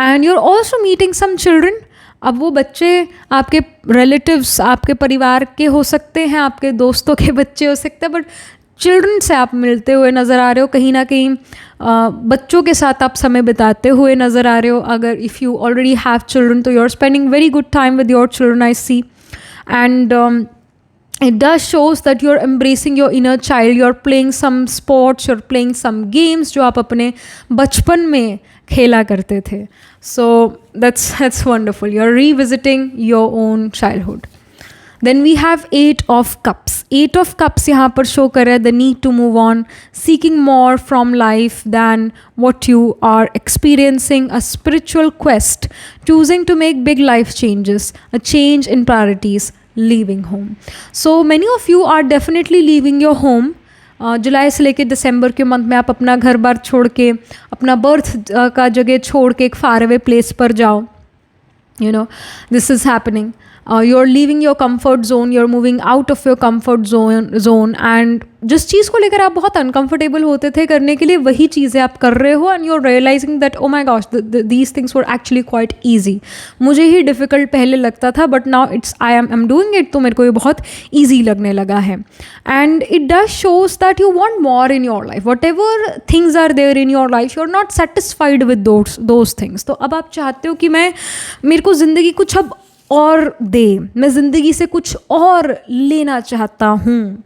And you're also meeting some children. अब वो बच्चे आपके रिलेटिव्स, आपके परिवार के हो सकते हैं, आपके दोस्तों के बच्चे हो सकते हैं, बट चिल्ड्रन से आप मिलते हुए नज़र आ रहे हो. कहीं ना कहीं बच्चों के साथ आप समय बिताते हुए नज़र आ रहे हो. अगर if you already have children तो you are spending very good time with your children, I see. And it does shows that you're embracing your inner child. You're playing some sports, you're playing some games जो आप अपने बचपन में खेला करते थे. So that's wonderful. You're revisiting your own childhood. Then we have Eight of Cups. Eight of Cups यहाँ पर show कर रहा है the need to move on, seeking more from life than what you are experiencing, a spiritual quest, choosing to make big life changes, a change in priorities, leaving home. So many of you are definitely leaving your home. जुलाई से लेके दिसंबर के मंथ में आप अपना घर बार छोड़ के, अपना बर्थ का जगह छोड़ के एक फार अवे प्लेस पर जाओ. You know, this is happening. You're leaving your comfort zone, you're moving out of your comfort zone and जिस चीज़ को लेकर आप बहुत अनकम्फर्टेबल होते थे करने के लिए, वही चीज़ें आप कर रहे हो. And you are realising that oh my gosh, these things were actually quite easy. मुझे ही डिफ़िकल्ट पहले लगता था, but now I am doing it, तो मेरे को ये बहुत ईजी लगने लगा है. And it does shows that you want more in your life. Whatever things are there in your life, you are not satisfied with those things. तो अब आप चाहते हो कि मेरे को ज़िंदगी कुछ अब और दे, मैं ज़िंदगी से कुछ और लेना चाहता हूँ,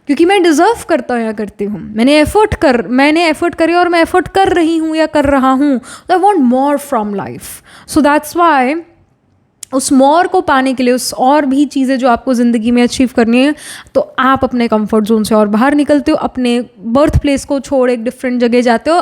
क्योंकि मैं डिज़र्व करता हूँ या करती हूँ. मैंने एफ़र्ट करी और मैं एफ़र्ट कर रही हूँ या कर रहा हूँ. I want more from life. So that's why उस मोर को पाने के लिए, उस और भी चीज़ें जो आपको ज़िंदगी में अचीव करनी है, तो आप अपने कंफर्ट जोन से और बाहर निकलते हो, अपने बर्थ प्लेस को छोड़ एक डिफरेंट जगह जाते हो.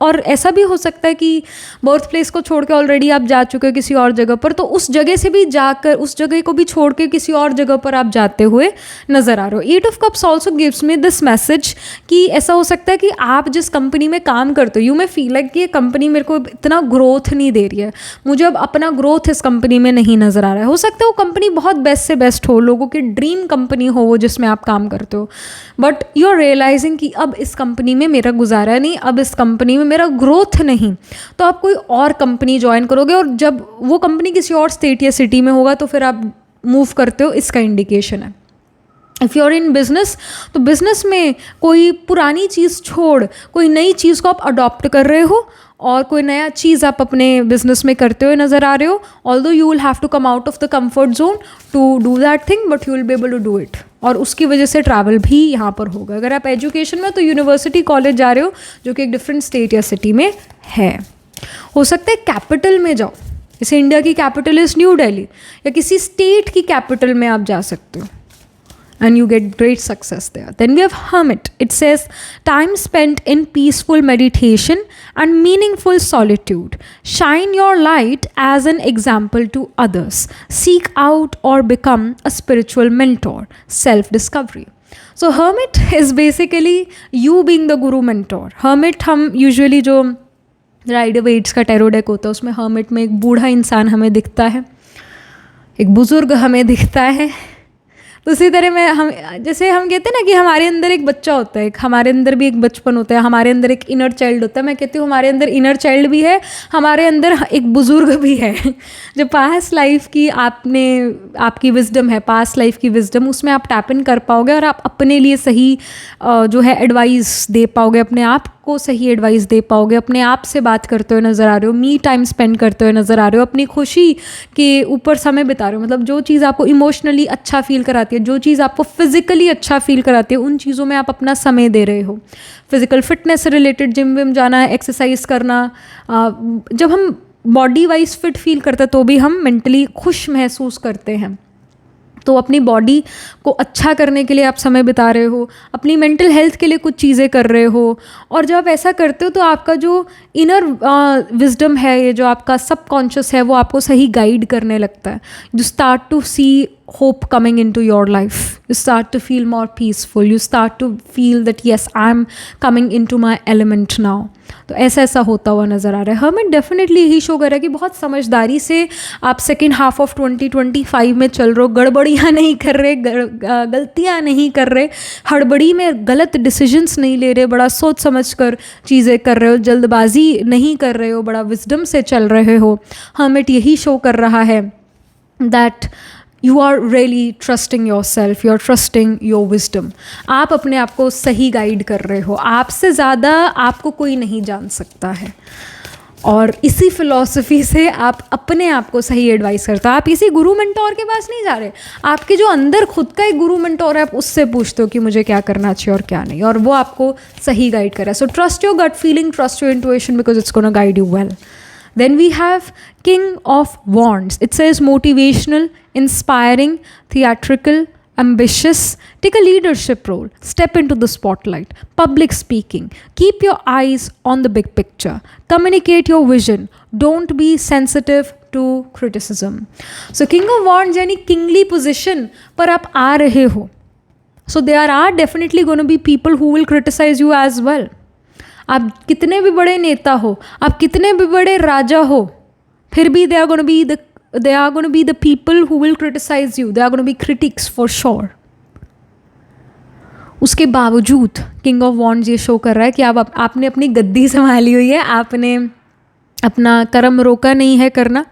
और ऐसा भी हो सकता है कि बर्थ प्लेस को छोड़ के ऑलरेडी आप जा चुके हो किसी और जगह पर, तो उस जगह से भी जाकर, उस जगह को भी छोड़ के किसी और जगह पर आप जाते हुए नज़र आ रहे हो. Eight of cups also gives me this message कि ऐसा हो सकता है कि आप जिस कंपनी में काम करते हो, यू में फील लाइक कि ये कंपनी मेरे को इतना ग्रोथ नहीं दे रही है, मुझे अब अपना ग्रोथ इस कंपनी में नहीं नज़र आ रहा है. हो सकता है वो कंपनी बहुत बेस्ट से बेस्ट हो, लोगों की ड्रीम कंपनी हो वो जिसमें आप काम करते हो, बट यू आर रियलाइजिंग कि अब इस कंपनी में मेरा गुजारा नहीं, अब इस कंपनी में मेरा ग्रोथ नहीं, तो आप कोई और कंपनी ज्वाइन करोगे. और जब वो कंपनी किसी और स्टेट या सिटी में होगा तो फिर आप मूव करते हो, इसका इंडिकेशन है. If you are in business, तो बिजनेस में कोई पुरानी चीज़ छोड़ कोई नई चीज़ को आप अडॉप्ट कर रहे हो, और कोई नया चीज़ आप अपने बिजनेस में करते हुए नज़र आ रहे हो. Although you will have to come out of the comfort zone to do that thing, but you will be able to do it. और उसकी वजह से ट्रैवल भी यहाँ पर होगा. अगर आप एजुकेशन में, तो यूनिवर्सिटी कॉलेज जा रहे हो जो कि एक डिफरेंट स्टेट या सिटी में है. हो सकता है कैपिटल में जाओ, जैसे इंडिया की कैपिटल इज़ न्यू दिल्ली, या किसी स्टेट की कैपिटल में आप जा सकते हो. and you get great success there. Then we have hermit. It says time spent in peaceful meditation and meaningful solitude. Shine your light as an example to others. Seek out or become a spiritual mentor. Self-discovery. So hermit is basically you being the guru mentor. Hermit हम usually जो राइडर वेट्स का टैरो डेक होता है उसमें हर्मिट में एक बूढ़ा इंसान हमें दिखता है, एक बुज़ुर्ग हमें दिखता है. तो उसी तरह में हम जैसे हम कहते हैं ना कि हमारे अंदर एक बच्चा होता है, हमारे अंदर भी एक बचपन होता है, हमारे अंदर एक इनर चाइल्ड होता है. मैं कहती हूँ हमारे अंदर इनर चाइल्ड भी है, हमारे अंदर एक बुज़ुर्ग भी है. जो पास्ट लाइफ की आपकी विजडम है, पास्ट लाइफ की विजडम, उसमें आप टैप इन कर पाओगे और आप अपने लिए सही जो है एडवाइस दे पाओगे, अपने आप को सही एडवाइस दे पाओगे, अपने आप से बात करते हुए नज़र आ रहे हो, मी टाइम स्पेंड करते हुए नज़र आ रहे हो, अपनी खुशी के ऊपर समय बिता रहे हो. मतलब जो चीज़ आपको इमोशनली अच्छा फील कराती है, जो चीज़ आपको फिज़िकली अच्छा फील कराती है, उन चीज़ों में आप अपना समय दे रहे हो. फिज़िकल फिटनेस से रिलेटेड जिम विम जाना, एक्सरसाइज करना. जब हम बॉडी वाइज फिट फील करते हैं तो भी हम मेंटली खुश महसूस करते हैं. तो अपनी बॉडी को अच्छा करने के लिए आप समय बिता रहे हो, अपनी मेंटल हेल्थ के लिए कुछ चीज़ें कर रहे हो. और जब आप ऐसा करते हो तो आपका जो इनर विजडम है, ये जो आपका सबकॉन्शियस है, वो आपको सही गाइड करने लगता है. You start to see hope coming into your life. You start to feel more peaceful. You start to feel that yes, I'm coming into my element now. तो ऐसा होता हुआ नज़र आ रहा है. हमें डेफिनेटली यही शो कर रहा है कि बहुत समझदारी से आप सेकेंड हाफ ऑफ 2025 में चल रहे हो. गड़बड़ियाँ नहीं कर रहे, गलतियाँ नहीं कर रहे, हड़बड़ी में गलत डिसीजंस नहीं ले रहे, बड़ा सोच समझ कर चीज़ें कर रहे हो, जल्दबाजी नहीं कर रहे हो, बड़ा विजडम से चल रहे हो. हमें यही शो कर रहा है that you are really trusting your self, you are trusting your wisdom. आप अपने आप को सही गाइड कर रहे हो. आपसे ज़्यादा आपको कोई नहीं जान सकता है. और इसी फिलॉसफी से आप अपने आप को सही एडवाइस करते हो. आप किसी गुरु मेंटोर के पास नहीं जा रहे, आपके जो अंदर खुद का एक गुरु मेंटोर है, आप उससे पूछते हो कि मुझे क्या करना चाहिए और क्या नहीं, और वो आपको सही गाइड कर रहा है. So trust your gut feeling, trust your intuition, because it's gonna guide you well. Then we have King of Wands. It says motivational, inspiring, theatrical, ambitious. Take a leadership role. Step into the spotlight. Public speaking. Keep your eyes on the big picture. Communicate your vision. Don't be sensitive to criticism. So King of Wands यानी kingly position पर आप आ रहे हो. So there are definitely going to be people who will criticize you as well. आप कितने भी बड़े नेता हो, आप कितने भी बड़े राजा हो, फिर भी they are going to be the people who will criticize you. They are going to be critics for sure. उसके बावजूद किंग ऑफ वॉन्ड्स ये शो कर रहा है कि आपने अपनी गद्दी संभाली हुई है, आपने अपना कर्म रोका नहीं है करना.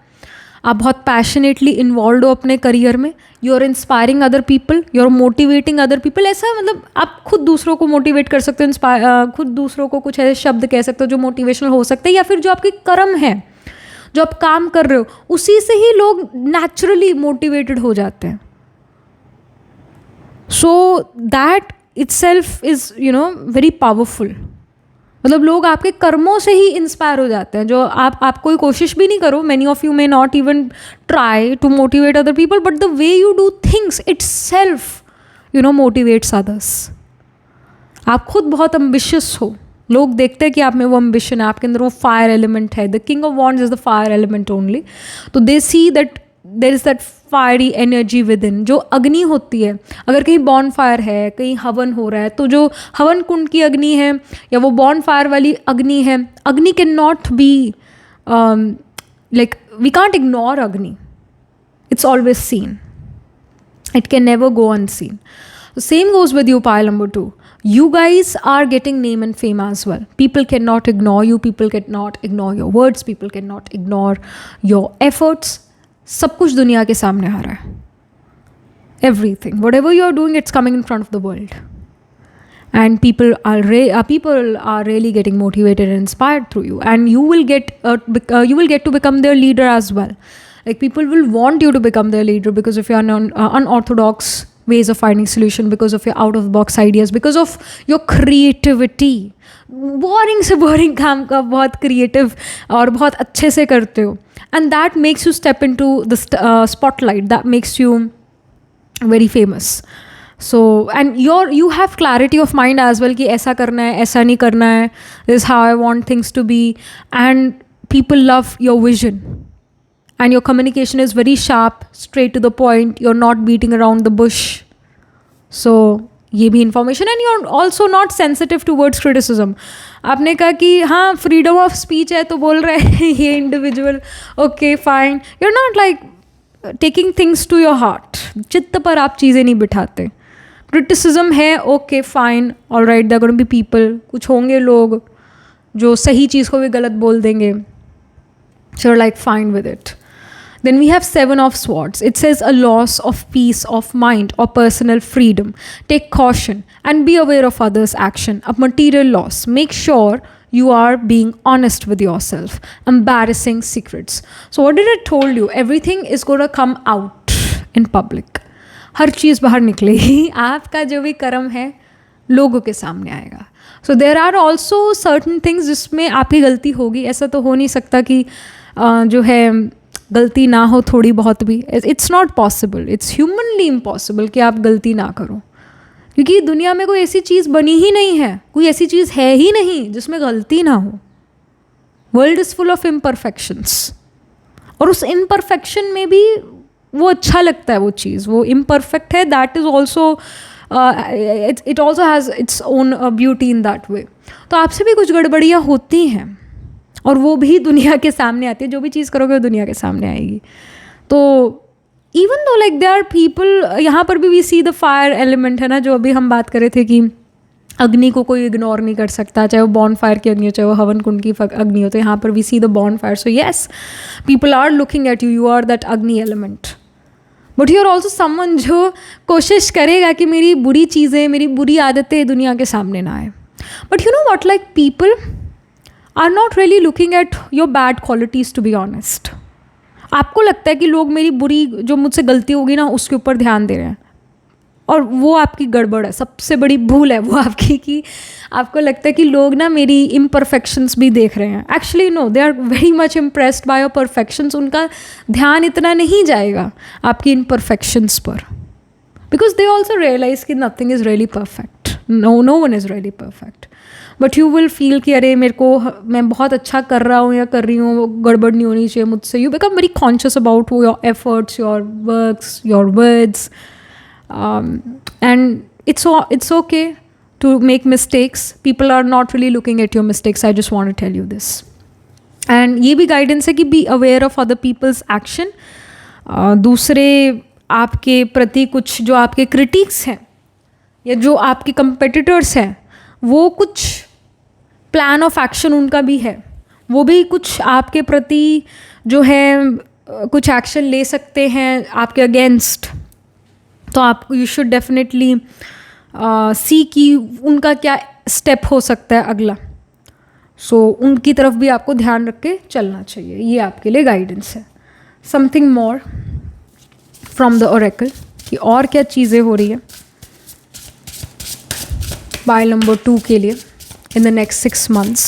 आप बहुत पैशनेटली इन्वॉल्व हो अपने करियर में. You are inspiring other people, you are motivating other people. ऐसा मतलब आप खुद दूसरों को मोटिवेट कर सकते हो, खुद दूसरों को कुछ ऐसे शब्द कह सकते हो जो मोटिवेशनल हो सकते हैं, या फिर जो आपके कर्म है, जो आप काम कर रहे हो, उसी से ही लोग नेचुरली मोटिवेटेड हो जाते हैं. So that itself is very powerful. मतलब लोग आपके कर्मों से ही इंस्पायर हो जाते हैं. जो आप कोई कोशिश भी नहीं करो, many of you may not even try to motivate other people, but the way you do things itself motivates others. आप खुद बहुत एम्बिशियस हो, लोग देखते हैं कि आप में वो एम्बिशन है, आपके अंदर वो फायर एलिमेंट है. The king of wands is the fire element only. तो they see that there is that fiery energy within, जो अग्नि होती है. अगर कहीं बॉन फायर है, कहीं हवन हो रहा है, तो जो हवन कुंड की अग्नि है या वो बॉन फायर वाली अग्नि है, agni can not be like we can't ignore agni. It's always seen, it can never go unseen. Same goes with you, pile number 2. You guys are getting name and fame as well. People cannot ignore you. People cannot ignore your words. People cannot ignore your efforts. सब कुछ दुनिया के सामने आ रहा है. Everything, whatever you are doing, it's coming in front of the world, and people are really getting motivated and inspired through you, and you will get to become their leader as well. Like people will want you to become their leader because of your unorthodox ways of finding solution, because of your out of the box ideas, because of your creativity. Boring से बोरिंग काम का बहुत क्रिएटिव और बहुत अच्छे से करते हो, and that makes you step into the spotlight, that makes you very famous. So and you have clarity of mind as well कि ऐसा करना है, ऐसा नहीं करना है, this how I want things to be, and people love your vision and your communication is very sharp, straight to the point, you're not beating around the bush. So ये भी information, and you're also not sensitive towards criticism. आपने कहा कि हाँ freedom of speech है तो बोल रहे हैं ये individual, okay fine, you're not like taking things to your heart. चित्त पर आप चीज़ें नहीं बिठाते. criticism है, okay fine, all right, there are going to be people, कुछ होंगे लोग जो सही चीज़ को भी गलत बोल देंगे. So you're like fine with it. Then we have Seven of Swords. It says a loss of peace of mind or personal freedom. Take caution and be aware of others' action. A material loss. Make sure you are being honest with yourself. Embarrassing secrets. So what did I told you? Everything is going to come out in public. हर चीज़ बाहर निकलेगी. आपका जो भी कर्म है लोगों के सामने आएगा. So there are also certain things जिसमें आपकी गलती होगी. ऐसा तो हो नहीं सकता कि जो है गलती ना हो थोड़ी बहुत भी. It's not possible, it's humanly impossible कि आप गलती ना करो, क्योंकि दुनिया में कोई ऐसी चीज़ बनी ही नहीं है, कोई ऐसी चीज़ है ही नहीं जिसमें गलती ना हो. World is full of imperfections, और उस इम्परफेक्शन में भी वो अच्छा लगता है. वो चीज़ वो इम्परफेक्ट है, that is also it also has its own beauty in that way. तो आपसे भी कुछ गड़बड़ियाँ होती हैं और वो भी दुनिया के सामने आती है. जो भी चीज़ करोगे वो दुनिया के सामने आएगी. तो even though like they are people, यहाँ पर भी we see the fire element है ना, जो अभी हम बात कर रहे थे कि अग्नि को कोई इग्नोर नहीं कर सकता, चाहे वो बॉन फायर की अग्नि हो, चाहे वो हवन कुंड की अग्नि हो. तो यहाँ पर we see the bonfire. So yes, people are looking at you, you are that agni element, but you are also someone जो कोशिश करेगा कि मेरी बुरी चीज़ें, मेरी बुरी आदतें दुनिया के सामने ना आए. But you know what, like people are not really looking at your bad qualities, to be honest. आपको लगता है कि लोग मेरी बुरी, जो मुझसे गलती होगी ना, उसके ऊपर ध्यान दे रहे हैं, और वो आपकी गड़बड़ है. सबसे बड़ी भूल है वो आपकी कि आपको लगता है कि लोग ना मेरी imperfections भी देख रहे हैं. Actually no, they are very much impressed by your perfections. उनका ध्यान इतना नहीं जाएगा आपकी imperfections पर, because they also realize कि nothing is really perfect. No one is really perfect. But you will feel कि अरे मेरे को, मैं बहुत अच्छा कर रहा हूँ या कर रही हूँ, वो गड़बड़ नहीं होनी चाहिए मुझसे. You become very conscious about your efforts, your works, your words, and it's okay to make mistakes. People are not really looking at your mistakes. I just want to tell you this. And ये भी गाइडेंस है कि be aware of other people's action. दूसरे आपके प्रति कुछ जो आपके क्रिटिक्स हैं या जो आपके कंपेटिटर्स हैं, वो कुछ प्लान ऑफ एक्शन उनका भी है, वो भी कुछ आपके प्रति जो है कुछ एक्शन ले सकते हैं आपके अगेंस्ट. तो आप यू शुड डेफिनेटली सी कि उनका क्या स्टेप हो सकता है अगला. सो उनकी तरफ भी आपको ध्यान रख के चलना चाहिए. ये आपके लिए गाइडेंस है. Something more from the Oracle कि और क्या चीज़ें हो रही है पाइल नंबर 2 के लिए in the next 6 months.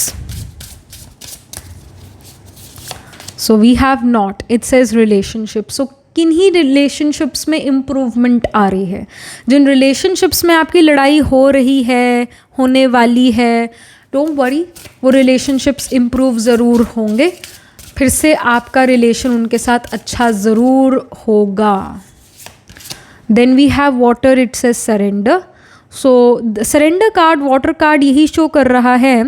So we have not, it says relationship. So किन्हीं relationships में improvement आ रही है. जिन relationships में आपकी लड़ाई हो रही है, होने वाली है, don't worry, वो relationships improve ज़रूर होंगे. फिर से आपका relation उनके साथ अच्छा ज़रूर होगा. Then we have water, it says surrender. So surrender card, water card यही शो कर रहा है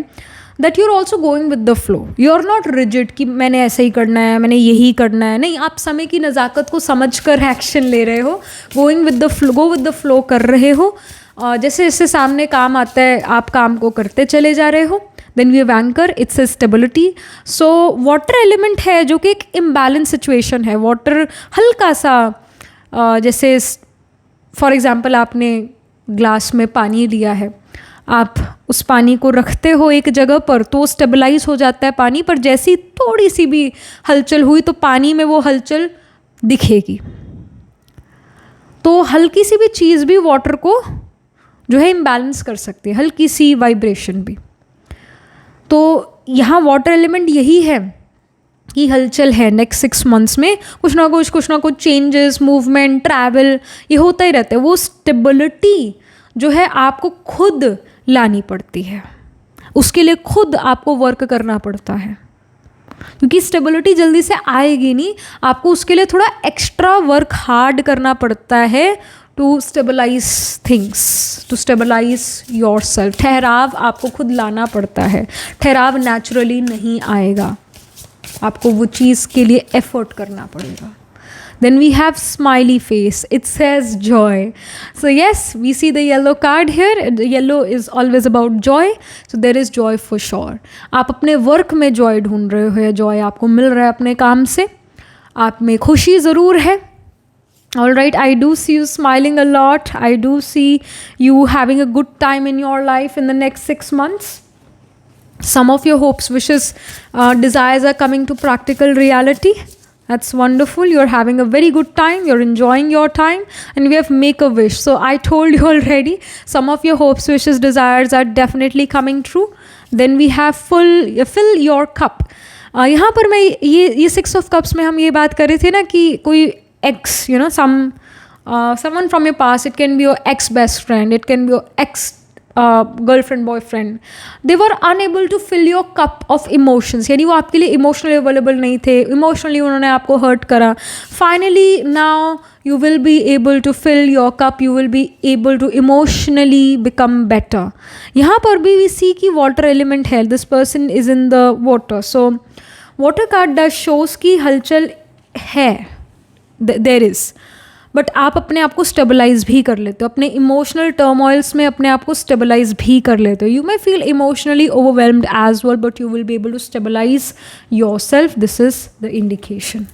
that you are also going with the flow. You are not rigid कि मैंने ऐसे ही करना है, मैंने यही करना है. नहीं, आप समय की नज़ाकत को समझ कर एक्शन ले रहे हो. Going with the flow, go with the flow कर रहे हो. जैसे जैसे सामने काम आता है आप काम को करते चले जा रहे हो. Then we have anchor, it's a stability. So water element है जो कि एक इम्बैलेंस सिचुएशन है. वाटर हल्का सा जैसे फॉर एग्जाम्पल आपने ग्लास में पानी लिया है, आप उस पानी को रखते हो एक जगह पर तो स्टेबलाइज हो जाता है पानी, पर जैसी थोड़ी सी भी हलचल हुई तो पानी में वो हलचल दिखेगी. तो हल्की सी भी चीज़ भी वाटर को जो है इम्बैलेंस कर सकती है, हल्की सी वाइब्रेशन भी. तो यहाँ वाटर एलिमेंट यही है की हलचल है नेक्स्ट 6 मंथ्स में, कुछ ना कुछ चेंजेस, मूवमेंट, ट्रैवल, ये होता ही रहता है। वो स्टेबिलिटी जो है आपको खुद लानी पड़ती है, उसके लिए खुद आपको वर्क करना पड़ता है, क्योंकि स्टेबिलिटी जल्दी से आएगी नहीं, आपको उसके लिए थोड़ा एक्स्ट्रा वर्क हार्ड करना पड़ता है to stabilise things, to stabilise your self. ठहराव आपको खुद लाना पड़ता है, ठहराव नेचुरली नहीं आएगा, आपको वो चीज़ के लिए एफर्ट करना पड़ेगा। Then we have smiley face. It says joy. So yes, we see the yellow card here. The yellow is always about joy. So there is joy for sure. आप अपने वर्क में जॉय ढूंढ रहे हो, या जॉय आपको मिल रहा है अपने काम से, आप में खुशी ज़रूर है। All right, I do see you smiling a lot. I do see you having a good time in your life in the next 6 months. Some of your hopes, wishes, desires are coming to practical reality. That's wonderful. You're having a very good time. You're enjoying your time. And we have make a wish. So I told you already, some of your hopes, wishes, desires are definitely coming true. Then we have fill your cup. यहाँ पर मैं ये 6 of cups में हम ये बात कर रहे थे ना कि कोई ex, someone from your past, it can be your ex best friend, it can be your ex girlfriend boyfriend, they were unable to fill your cup of emotions, यानी वो आपके लिए इमोशनली अवेलेबल नहीं थे, इमोशनली उन्होंने आपको हर्ट करा। Finally now you will be able to fill your cup, you will be able to emotionally become better. यहाँ पर भी we see कि water element है, this person is in the water, so water card does shows कि हलचल है, there is, बट आप अपने आप को स्टेबलाइज भी कर लेते हो, अपने इमोशनल टर्मोइल्स में अपने आप को स्टेबलाइज भी कर लेते हो। You may feel emotionally overwhelmed as well, but you will be able to stabilise your self, this is the indication.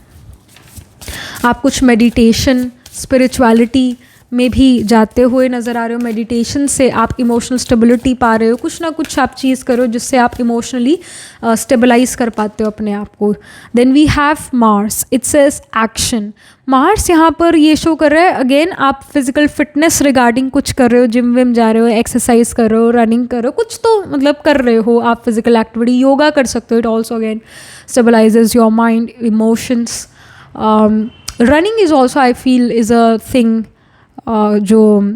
आप कुछ मेडिटेशन, स्पिरिचुअलिटी में भी जाते हुए नज़र आ रहे हो, मेडिटेशन से आप इमोशनल स्टेबिलिटी पा रहे हो, कुछ ना कुछ आप चीज़ करो जिससे आप इमोशनली स्टेबलाइज कर पाते हो अपने आप को। Then we have Mars, it says action. Mars यहाँ पर ये शो कर रहा है, अगेन आप फिजिकल फिटनेस रिगार्डिंग कुछ कर रहे हो, जिम विम जा रहे हो, एक्सरसाइज कर रहे हो, रनिंग कर रहे हो, कुछ तो मतलब कर रहे हो आप, फिजिकल एक्टिविटी, योगा कर सकते हो, it also again stabilises your mind, emotions. Running is also I feel is a thing जो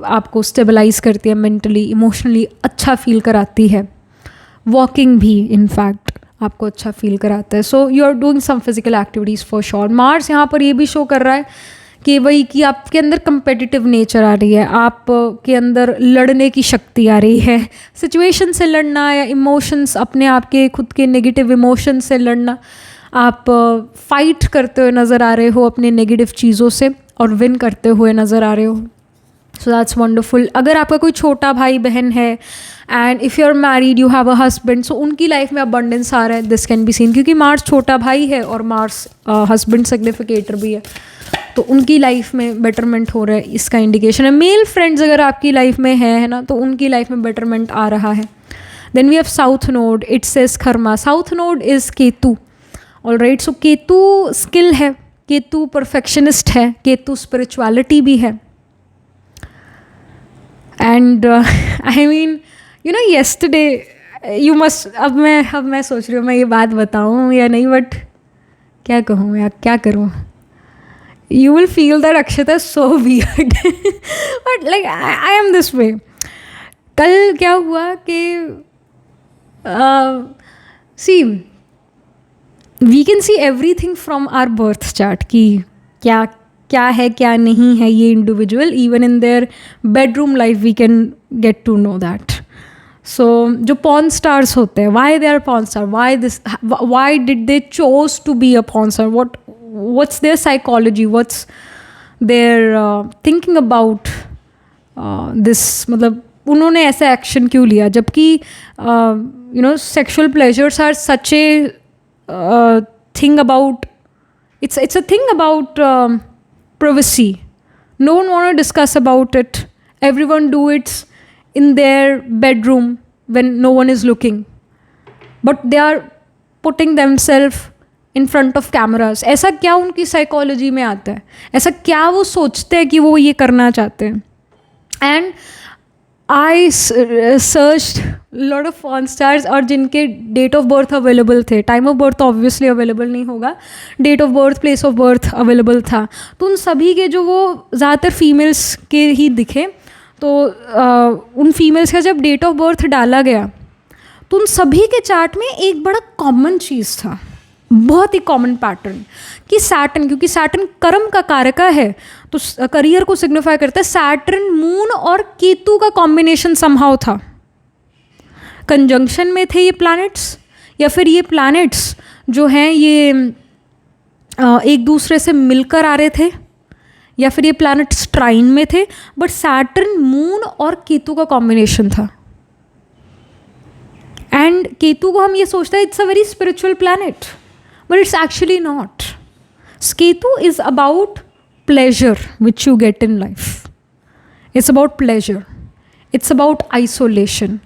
आपको स्टेबलाइज करती है, मेंटली इमोशनली अच्छा फील कराती है। वॉकिंग भी इनफैक्ट आपको अच्छा फील कराता है। So you are doing some physical activities for sure. Mars यहाँ पर ये भी शो कर रहा है कि वही कि आपके अंदर कंपेटिटिव नेचर आ रही है, आप के अंदर लड़ने की शक्ति आ रही है, सिचुएशन से लड़ना या इमोशंस, अपने आप के खुद के नेगेटिव इमोशंस से लड़ना, आप फाइट करते हुए नज़र आ रहे हो अपने नेगेटिव चीज़ों से और विन करते हुए नज़र आ रहे हो। So that's wonderful. अगर आपका कोई छोटा भाई बहन है and if you are married, you have a husband, so उनकी लाइफ में अबंडेंस आ रहा है, दिस कैन बी सीन, क्योंकि मार्स छोटा भाई है और मार्स हस्बैंड सिग्निफिकेटर भी है, तो उनकी लाइफ में बेटरमेंट हो रहा है, इसका इंडिकेशन है। मेल फ्रेंड्स अगर आपकी लाइफ में है ना, तो उनकी लाइफ में बेटरमेंट आ रहा है। Then we have south node, it says karma. South node is Ketu, all right. So Ketu skill है, केतु परफेक्शनिस्ट है, केतु स्पिरिचुअलिटी भी है। And I mean yesterday you must, अब मैं सोच रही हूँ मैं ये बात बताऊँ या नहीं, बट क्या कहूँ यार, क्या करूँ। You will feel that Akshata is so weird, but like I am this way. कल क्या हुआ कि see we can see everything from our birth chart कि क्या है क्या नहीं है ये individual, even in their bedroom life we can get to know that. So जो पॉर्न स्टार्स होते हैं, why they are porn star, why did they chose to be a porn star, what's their psychology, what's their thinking about this, मतलब उन्होंने ऐसा एक्शन क्यों लिया, जबकि sexual pleasures are such a thing about, it's a thing about privacy. No one want to discuss about it. Everyone do it in their bedroom when no one is looking, but they are putting themselves in front of cameras. ऐसा क्या उनकी साइकोलॉजी में आता है, ऐसा क्या वो सोचते हैं कि वो ये करना चाहते हैं। And I searched lot of porn stars और जिनके डेट ऑफ बर्थ अवेलेबल थे, टाइम ऑफ बर्थ तो ऑब्वियसली अवेलेबल नहीं होगा, date of birth, place of birth available था, तो उन सभी के जो वो ज़्यादातर फीमेल्स के ही दिखे, तो उन फीमेल्स का जब डेट ऑफ बर्थ डाला गया तो उन सभी के चार्ट में एक बड़ा कॉमन चीज़ था, बहुत ही कॉमन पैटर्न, कि सैटर्न, क्योंकि सैटर्न कर्म का कारका है तो करियर को सिग्निफाई करता है, सैटर्न मून और केतु का कॉम्बिनेशन समहाउ था, कंजंक्शन में थे ये प्लैनेट्स, या फिर ये प्लैनेट्स जो हैं ये एक दूसरे से मिलकर आ रहे थे, या फिर ये प्लैनेट्स ट्राइन में थे, बट सैटर्न मून और केतु का कॉम्बिनेशन था। एंड केतु को हम ये सोचते हैं it's a very spiritual planet, but it's actually not. Ketu is about pleasure which you get in life. It's about pleasure. It's about isolation.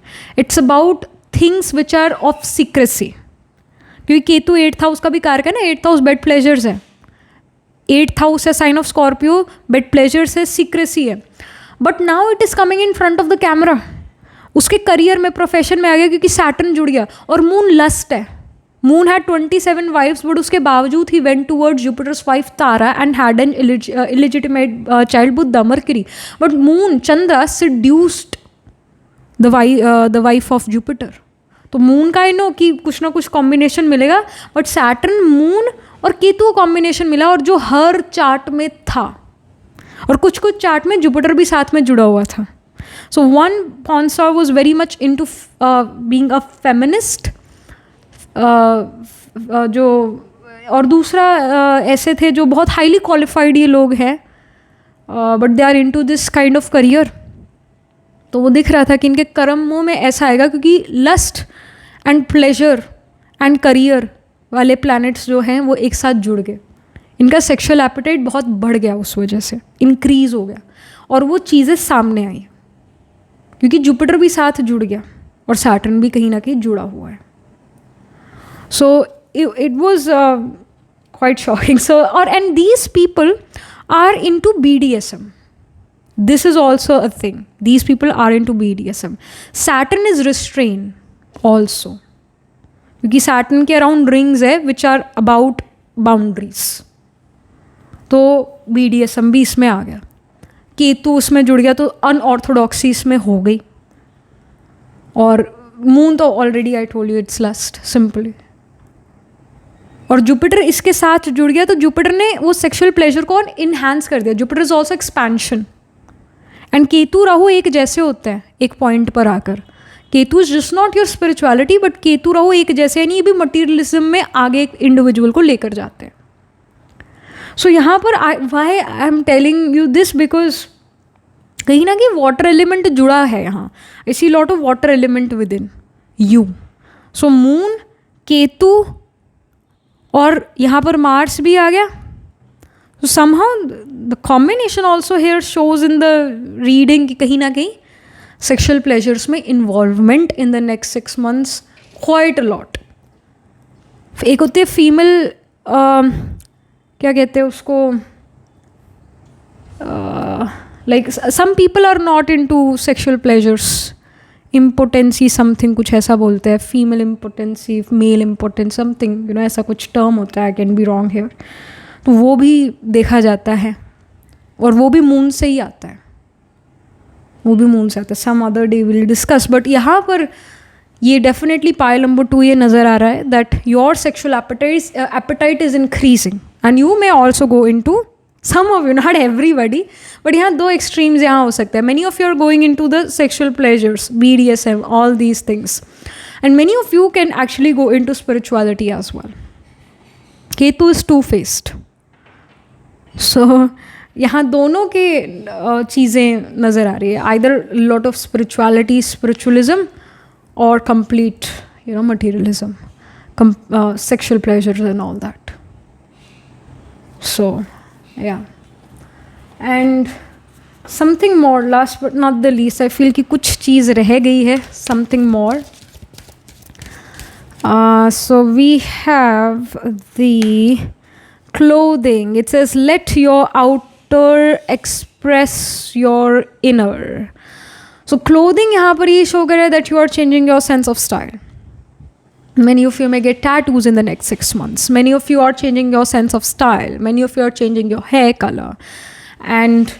It's about things which are of secrecy. क्योंकि केतु 8th हाउस का भी कारक है ना, 8th हाउस बेड प्लेजर्स है, 8th हाउस है sign of Scorpio, bed pleasures है, सीक्रेसी है, but now it is coming in front of the camera, उसके करियर में, प्रोफेशन में आ गया, क्योंकि सैटर्न जुड़ गया, और मून लस्ट है, मून हैड 27 वाइफ्स, बट उसके बावजूद ही went towards Jupiter's wife Tara and had an illegitimate child Budha Mercury, but moon Chandra seduced the wife of Jupiter. तो मून का नो कि कुछ ना कुछ कॉम्बिनेशन मिलेगा, बट सैटर्न मून और केतु कॉम्बिनेशन मिला, और जो हर चार्ट में था, और कुछ कुछ चार्ट में जुपिटर भी साथ में जुड़ा हुआ था। So one porn star was very much into being a feminist, जो, और दूसरा ऐसे थे जो बहुत हाईली क्वालिफाइड ये लोग हैं, but they are into this kind of career. तो वो दिख रहा था कि इनके कर्मों में ऐसा आएगा, क्योंकि lust and pleasure and career वाले प्लैनेट्स जो हैं वो एक साथ जुड़ गए, इनका सेक्सुअल एपेटाइट बहुत बढ़ गया, उस वजह से इंक्रीज हो गया, और वो चीज़ें सामने आई, क्योंकि जुपिटर भी साथ जुड़ गया और सैटर्न भी कहीं ना कहीं जुड़ा हुआ है। So it was quite shocking. So, and these people are into BDSM. This is also a thing. These people are into BDSM. Saturn is restrained also, क्योंकि Saturn के around rings है which are about boundaries. तो BDSM भी इसमें आ गया, केतु उसमें जुड़ गया, तो अनऑर्थोडॉक्सी इसमें हो गई, और मून तो already I told you it's lust simply, और जुपिटर इसके साथ जुड़ गया, तो जुपिटर ने वो सेक्सुअल प्लेजर को इन्हांस कर दिया। Jupiter is also expansion, and Ketu Rahu एक जैसे होते हैं एक पॉइंट पर आकर, Ketu is just not your spirituality, but Ketu Rahu एक जैसे, यानी ये भी मटीरियलिज्म में आगे एक इंडिविजुअल को लेकर जाते हैं। सो यहाँ पर why I am telling you this, because कहीं ना कहीं वाटर एलिमेंट जुड़ा है यहाँ, I see lot of water element within you. So moon, Ketu, और यहाँ पर मार्स भी आ गया, तो somehow the combination also here shows in the reading कि कहीं ना कहीं सेक्शुअल प्लेजर्स में involvement in the next 6 months quite a lot. एक होती है फीमेल, क्या कहते हैं उसको, like some people are not into sexual pleasures, impotency something कुछ ऐसा बोलते हैं, female impotency, male impotence something, you know ऐसा कुछ टर्म होता है, कैन बी रॉन्ग हेयर। तो वो भी देखा जाता है, और वो भी मून से ही आता है, वो भी मून से आता है। Some other day will discuss, but यहाँ पर ये डेफिनेटली पायल नंबर 2 ये नज़र आ रहा है that your sexual appetite is increasing, and you may also go into, some of you, not everybody, but यहाँ 2 extremes यहाँ हो सकते हैं। many of you are going into the sexual pleasures, BDSM, all these things, and many of you can actually go into spirituality as well. Ketu is two-faced, so यहाँ दोनों के चीज़ें नज़र आ रही है, either lot of spirituality, spiritualism, or complete, you know, materialism, sexual pleasures and all that. So yeah, and something more, last but not the least, I feel कि कुछ चीज़ रह गई है, something more. So we have the clothing. It says, let your outer express your inner. So clothing यहाँ पर ये शो कर रहा है that you are changing your sense of style. Many of you may get tattoos in the next 6 months. Many of you are changing your sense of style. Many of you are changing your hair color. And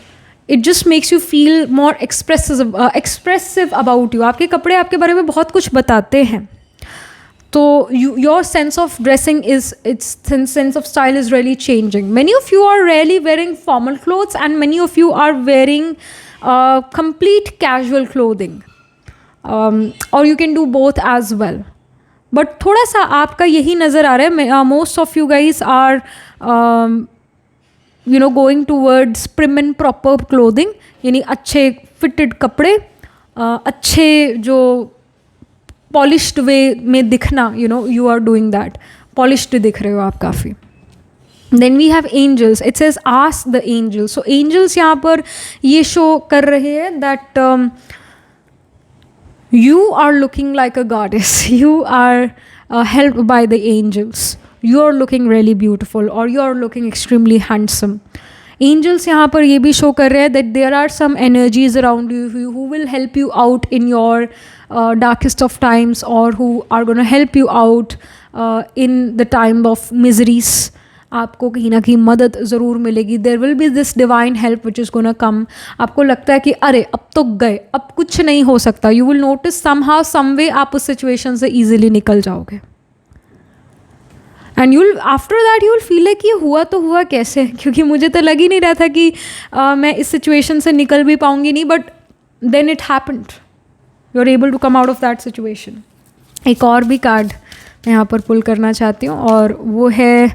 it just makes you feel more expressive about you. आपके कपड़े आपके बारे में बहुत कुछ बताते हैं. तो your sense of dressing sense of style is really changing. Many of you are really wearing formal clothes and many of you are wearing complete casual clothing. Or you can do both as well. But थोड़ा सा आपका यही नज़र आ रहा है. Most of you guys are going towards prim and proper clothing, यानी अच्छे फिटेड कपड़े, अच्छे जो पॉलिश्ड वे में दिखना, you are doing that, polished दिख रहे हो आप काफ़ी. Then we have angels. It says ask the angels. So angels यहाँ पर ये शो कर रहे हैं that you are looking like a goddess. You are helped by the angels. You are looking really beautiful or you are looking extremely handsome. Angels यहाँ पर ये भी show कर रहे हैं that there are some energies around you who will help you out in your darkest of times, or who are going to help you out in the time of miseries. आपको कहीं ना कहीं मदद ज़रूर मिलेगी. There will be this divine help which is gonna come. आपको लगता है कि अरे अब तो गए, अब कुछ नहीं हो सकता. यू विल नोटिस समहाउ सम वे आप उस सिचुएशन से ईजिली निकल जाओगे. And you'll after that you will feel like ये हुआ तो हुआ कैसे, क्योंकि मुझे तो लग ही नहीं रहा था कि मैं इस सिचुएशन से निकल भी पाऊँगी नहीं. But then it happened. You are able to come out of that situation. एक और भी कार्ड मैं यहाँ पर पुल करना चाहती हूँ और वो है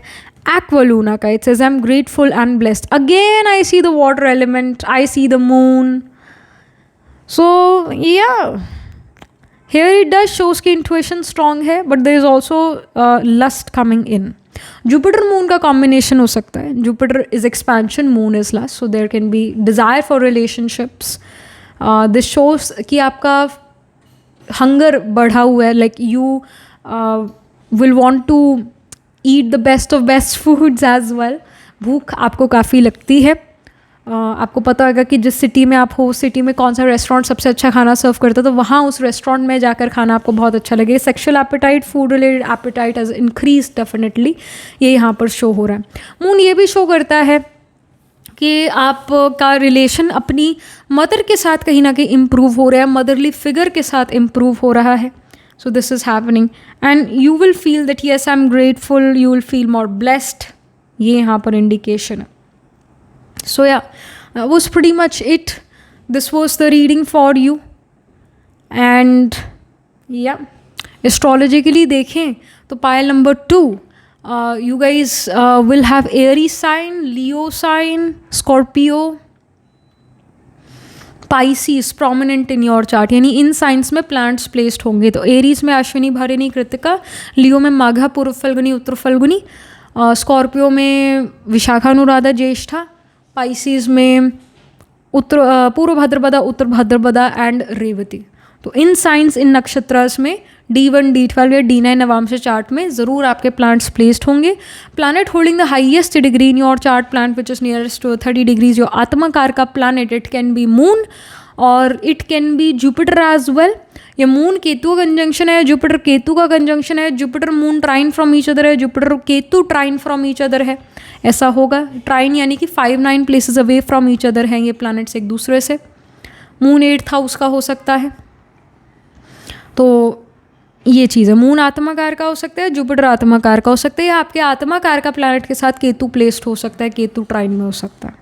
Aqualuna ka. It says I'm grateful and blessed. Again I see the water element, I see the moon. So yeah, here it does shows कि intuition strong है, but there is also lust coming in. Jupiter moon का combination हो सकता है. Jupiter is expansion, moon is lust, so there can be desire for relationships. This shows कि आपका hunger बढ़ा हुआ है, like you will want to eat the best of best foods as well. भूख आपको काफ़ी लगती है. आपको पता होगा कि जिस सिटी में आप हो उस सिटी में कौन सा रेस्टोरेंट सबसे अच्छा खाना सर्व करता है, तो वहाँ उस रेस्टोरेंट में जाकर खाना आपको बहुत अच्छा लगे. Sexual appetite, food related appetite has increase definitely. ये यहाँ पर शो हो रहा है. मून ये भी शो करता है कि आपका रिलेशन अपनी मदर के साथ कहीं ना कहीं इम्प्रूव हो रहा है, मदरली फिगर के साथ इम्प्रूव हो रहा है. So this is happening and you will feel that yes, I'm grateful. You will feel more blessed. ये यहाँ पर indication है. So yeah, that was pretty much it. This was the reading for you. And yeah, astrologically देखें तो pile number 2. You guys will have Aries sign, Leo sign, Scorpio, Pisces prominent in your chart. यानी इन साइंस में प्लांट्स प्लेस्ड होंगे. तो एरीज में अश्विनी, भरणी, कृतिका, लियो में माघा, पूर्व फल्गुनी, उत्तर फल्गुनी, स्कॉर्पियो में विशाखा, अनुराधा, ज्येष्ठा, पाइसीज में पूर्व भाद्रपदा, उत्तर भाद्रपदा एंड रेवती. तो इन साइंस, इन नक्षत्रास में D1, D12 या D9 नवांश चार्ट में ज़रूर आपके प्लांट्स प्लेस्ड होंगे. Planet holding the highest degree in your chart planet which is nearest to 30 degrees your आत्मकार का planet. It can be moon और it can be Jupiter as well. ये मून केतु का कंजंक्शन है, जुपिटर केतु का कंजंक्शन है, Jupiter moon trine from each other है, Jupiter Ketu trine from each other है. ऐसा होगा. ट्राइन यानी कि 5-9 places away from each other हैं ये प्लानट्स एक दूसरे से. मून 8th हाउस का हो सकता है. तो ये चीज़ है. मून आत्माकार का हो सकता है, जुपिटर आत्माकार का हो सकता है, या आपके आत्माकार का प्लैनेट के साथ केतु प्लेस्ड हो सकता है, केतु ट्राइन में हो सकता है.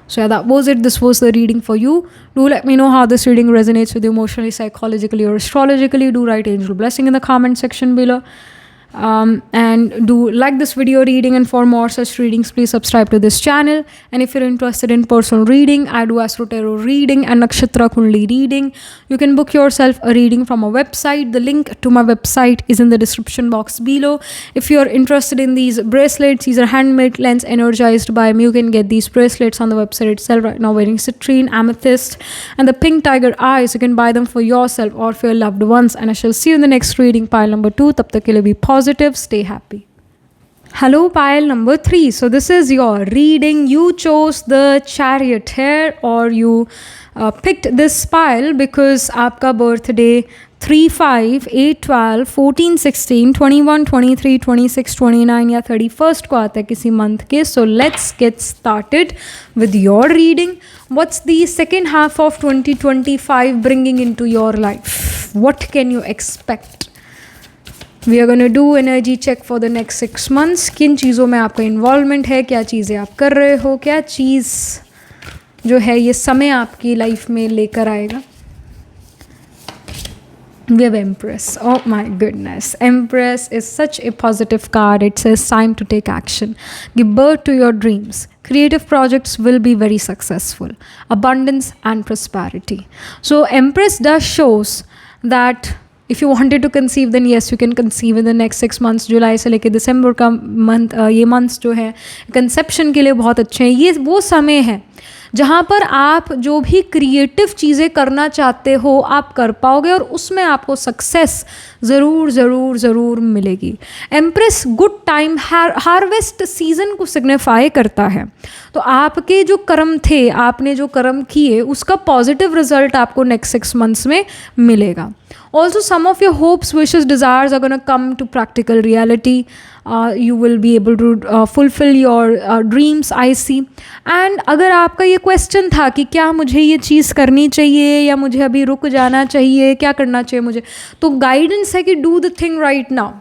So yeah, that was it. This was the reading for you. Do let me know how this reading resonates with you emotionally, psychologically, or astrologically. Do write angel blessing in the comment section below. And do like this video reading, and for more such readings please subscribe to this channel. And if you're interested in personal reading, I do Astro Tarot reading and Nakshatra Kundli reading. You can book yourself a reading from a website. The link to my website is in the description box below. If you're interested in these bracelets, these are handmade, lens energized by me. You can get these bracelets on the website itself right now, wearing citrine, amethyst and the pink tiger eyes. You can buy them for yourself or for your loved ones. And I shall see you in the next reading, pile number 2. Tab tak ke liye be positive, stay happy. Hello, pile number 3. So, this is your reading. You chose the Chariot here, or you picked this pile because आपका birthday 3, 5, 8, 12, 14, 16, 21, 23, 26, 29 या 31st को आता है किसी month के. So, let's get started with your reading. What's the second half of 2025 bringing into your life? What can you expect? We are going to do energy check for the next 6 months. किन चीज़ों में आपका इन्वॉल्वमेंट है, क्या चीज़ें आप कर रहे हो, क्या चीज़ जो है ये समय आपकी लाइफ में लेकर आएगा. We have Empress. Oh my goodness. Empress is such a positive card. It says time to take action. Give birth to your dreams. Creative projects will be very successful. Abundance and prosperity. So Empress does shows that if you wanted to conceive, then yes, you can conceive in the next 6 months. जुलाई से लेके दिसंबर का मंथ, ये मंथ्स जो है कंसेप्शन के लिए बहुत अच्छे हैं. ये वो समय है जहाँ पर आप जो भी क्रिएटिव चीज़ें करना चाहते हो आप कर पाओगे और उसमें आपको सक्सेस ज़रूर ज़रूर ज़रूर मिलेगी. Empress good time harvest season को सिग्निफाई करता है. तो आपके जो कर्म थे, आपने जो कर्म किए, उसका पॉजिटिव रिजल्ट आपको नेक्स्ट 6 मंथ्स में मिलेगा. Also, some of your hopes, wishes, desires are going to come to practical reality. You will be able to fulfill your dreams, I see. And अगर आपका ये क्वेश्चन था कि क्या मुझे ये चीज़ करनी चाहिए या मुझे अभी रुक जाना चाहिए, क्या करना चाहिए मुझे, तो गाइडेंस है कि do the thing right now.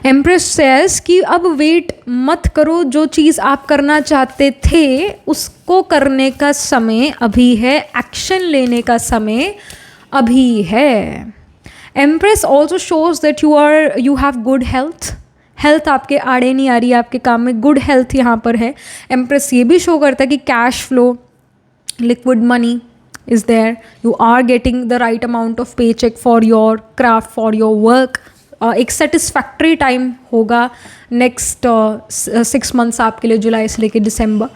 Empress says कि अब वेट मत करो, जो चीज़ आप करना चाहते थे उसको करने का समय अभी है, एक्शन लेने का समय अभी है. Empress also shows that you have good health आपके आड़े नहीं आ रही है आपके काम में, गुड हेल्थ यहाँ पर है. एम्प्रेस ये भी शो करता है कि cash flow, liquid money is there, you are getting the right amount of paycheck for your craft, for your work. एक सेटिस्फैक्ट्री टाइम होगा नेक्स्ट 6 मंथ्स आपके लिए, जुलाई से लेके दिसंबर.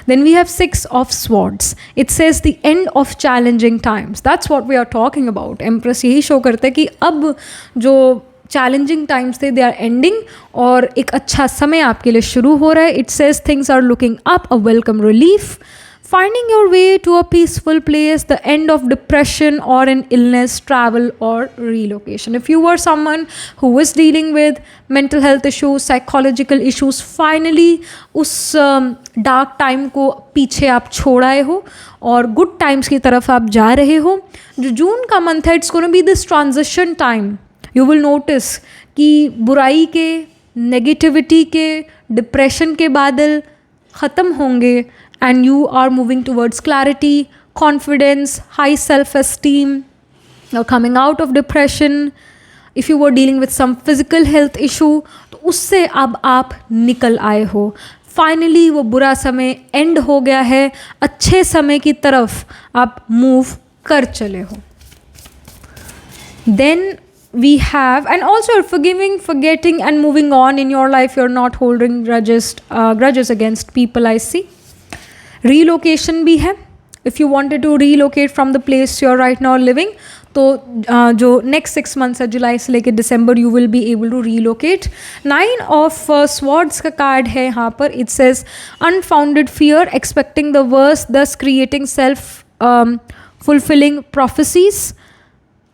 Then we have 6 of Swords. It says the end of challenging times. That's what we are talking about. Empress यही शो करता है कि अब जो चैलेंजिंग टाइम्स थे दे आर एंडिंग और एक अच्छा समय आपके लिए शुरू हो रहा है. It says things are looking up, a welcome relief, finding your way to a peaceful place, the end of depression or an illness, travel or relocation. If you were someone who was dealing with mental health issues, psychological issues, finally उस dark time को पीछे आप छोड़ आए हो और good times की तरफ आप जा रहे हो. जो जून का मंथ है, it's going to be this transition time. You will notice कि बुराई के, नेगेटिविटी के, डिप्रेशन के बादल ख़त्म होंगे and you are moving towards clarity, confidence, high self-esteem. You're coming out of depression. If you were dealing with some physical health issue, तो उससे अब आप निकल आए हो. फाइनली वो बुरा समय एंड हो गया है, अच्छे समय की तरफ आप मूव कर चले हो. Then we have, and also you're forgiving, forgetting and moving on in your life. You're not holding grudges against people, I see. Relocation भी है. If you wanted to relocate from the place you're right now living, तो जो next 6 months है, जुलाई से लेकर दिसंबर, you will be able to relocate. 9 of Swords का कार्ड है यहाँ पर. It says unfounded fear, expecting the worst, thus creating self-fulfilling prophecies.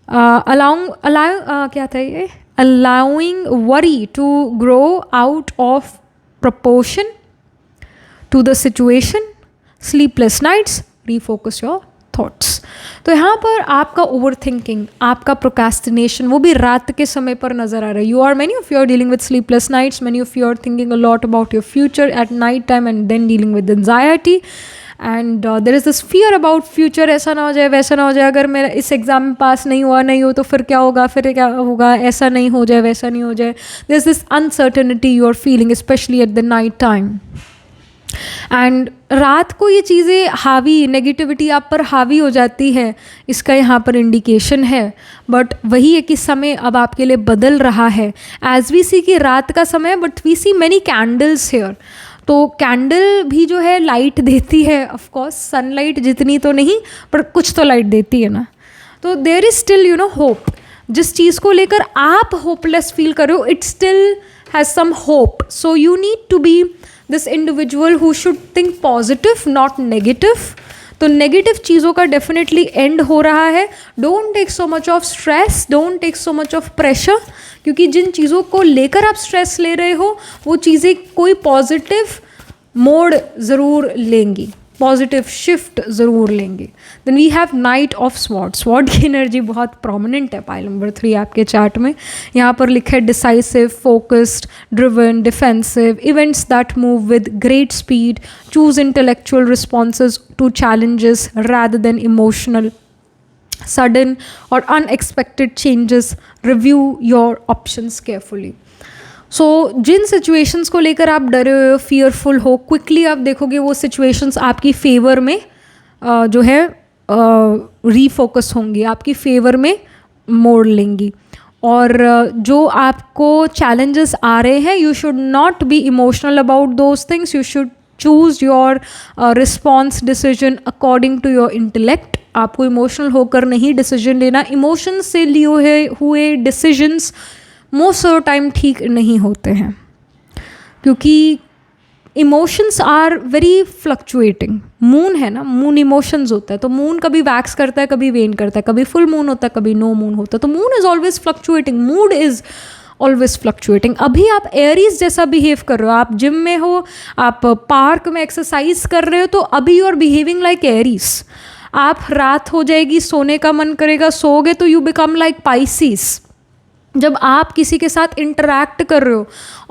क्या था ये? Allowing worry to grow out of proportion to the situation. Sleepless nights, refocus your thoughts. तो यहाँ पर आपका ओवर थिंकिंग, आपका प्रोक्रेस्टिनेशन, वो भी रात के समय पर नज़र आ रहा है. many of you are dealing with sleepless nights, many of you are thinking a lot about your future at night time and then dealing with anxiety. And there is this fear about future. ऐसा ना हो जाए, वैसा ना हो जाए, अगर मेरा इस एग्ज़ाम में पास नहीं हो तो फिर क्या होगा, ऐसा नहीं हो जाए, वैसा नहीं हो जाए. There is this uncertainty you are feeling, especially at the night time. And रात को ये चीज़ें हावी, नेगेटिविटी आप पर हावी हो जाती है, इसका यहाँ पर इंडिकेशन है. बट वही है कि समय अब आपके लिए बदल रहा है. एज वी सी कि रात का समय, but we see many candles here. तो कैंडल भी जो है लाइट देती है, ऑफ कोर्स सनलाइट जितनी तो नहीं, पर कुछ तो लाइट देती है ना. तो देयर इज़ स्टिल होप. जिस चीज़ को लेकर आप होपलेस फील कर रहे हो, it still has some hope. So you need to be this individual who should think positive, not negative. तो नेगेटिव चीज़ों का डेफिनेटली एंड हो रहा है. Don't take so much of stress, don't take so much of pressure, क्योंकि जिन चीज़ों को लेकर आप स्ट्रेस ले रहे हो वो चीज़ें कोई पॉजिटिव मोड ज़रूर लेंगी, पॉजिटिव शिफ्ट ज़रूर लेंगे. Then we have knight of sword. Sword की एनर्जी बहुत प्रोमिनेंट है पाइल नंबर 3 आपके चार्ट में. यहाँ पर लिखा है decisive, focused, driven, defensive, events that move with great speed, choose intellectual responses to challenges rather than emotional, sudden or unexpected changes, review your options carefully. सो जिन सिचुएशंस को लेकर आप डरे हुए हो, फियरफुल हो, क्विकली आप देखोगे वो सिचुएशंस आपकी फेवर में जो है रीफोकस होंगी, आपकी फेवर में मोड़ लेंगी. और जो आपको चैलेंजेस आ रहे हैं, you should not be emotional about those things. You should choose your response decision according to your intellect. आपको इमोशनल होकर नहीं डिसीजन लेना. इमोशंस से लिए हुए decisions most of the time ठीक नहीं होते हैं, क्योंकि emotions are very fluctuating. Moon है ना, मून इमोशंस होता है. तो मून कभी वैक्स करता है, कभी वेन करता है, कभी फुल मून होता है, कभी नो मून होता है. तो moon is always fluctuating, mood is always fluctuating. अभी आप एरीज जैसा बिहेव कर रहे हो, आप जिम में हो, आप पार्क में एक्सरसाइज कर रहे हो, तो अभी you are behaving like Aries. आप रात हो जाएगी, सोने का मन करेगा, सोओगे तो यू बिकम लाइक पाइसिस. जब आप किसी के साथ इंटरैक्ट कर रहे हो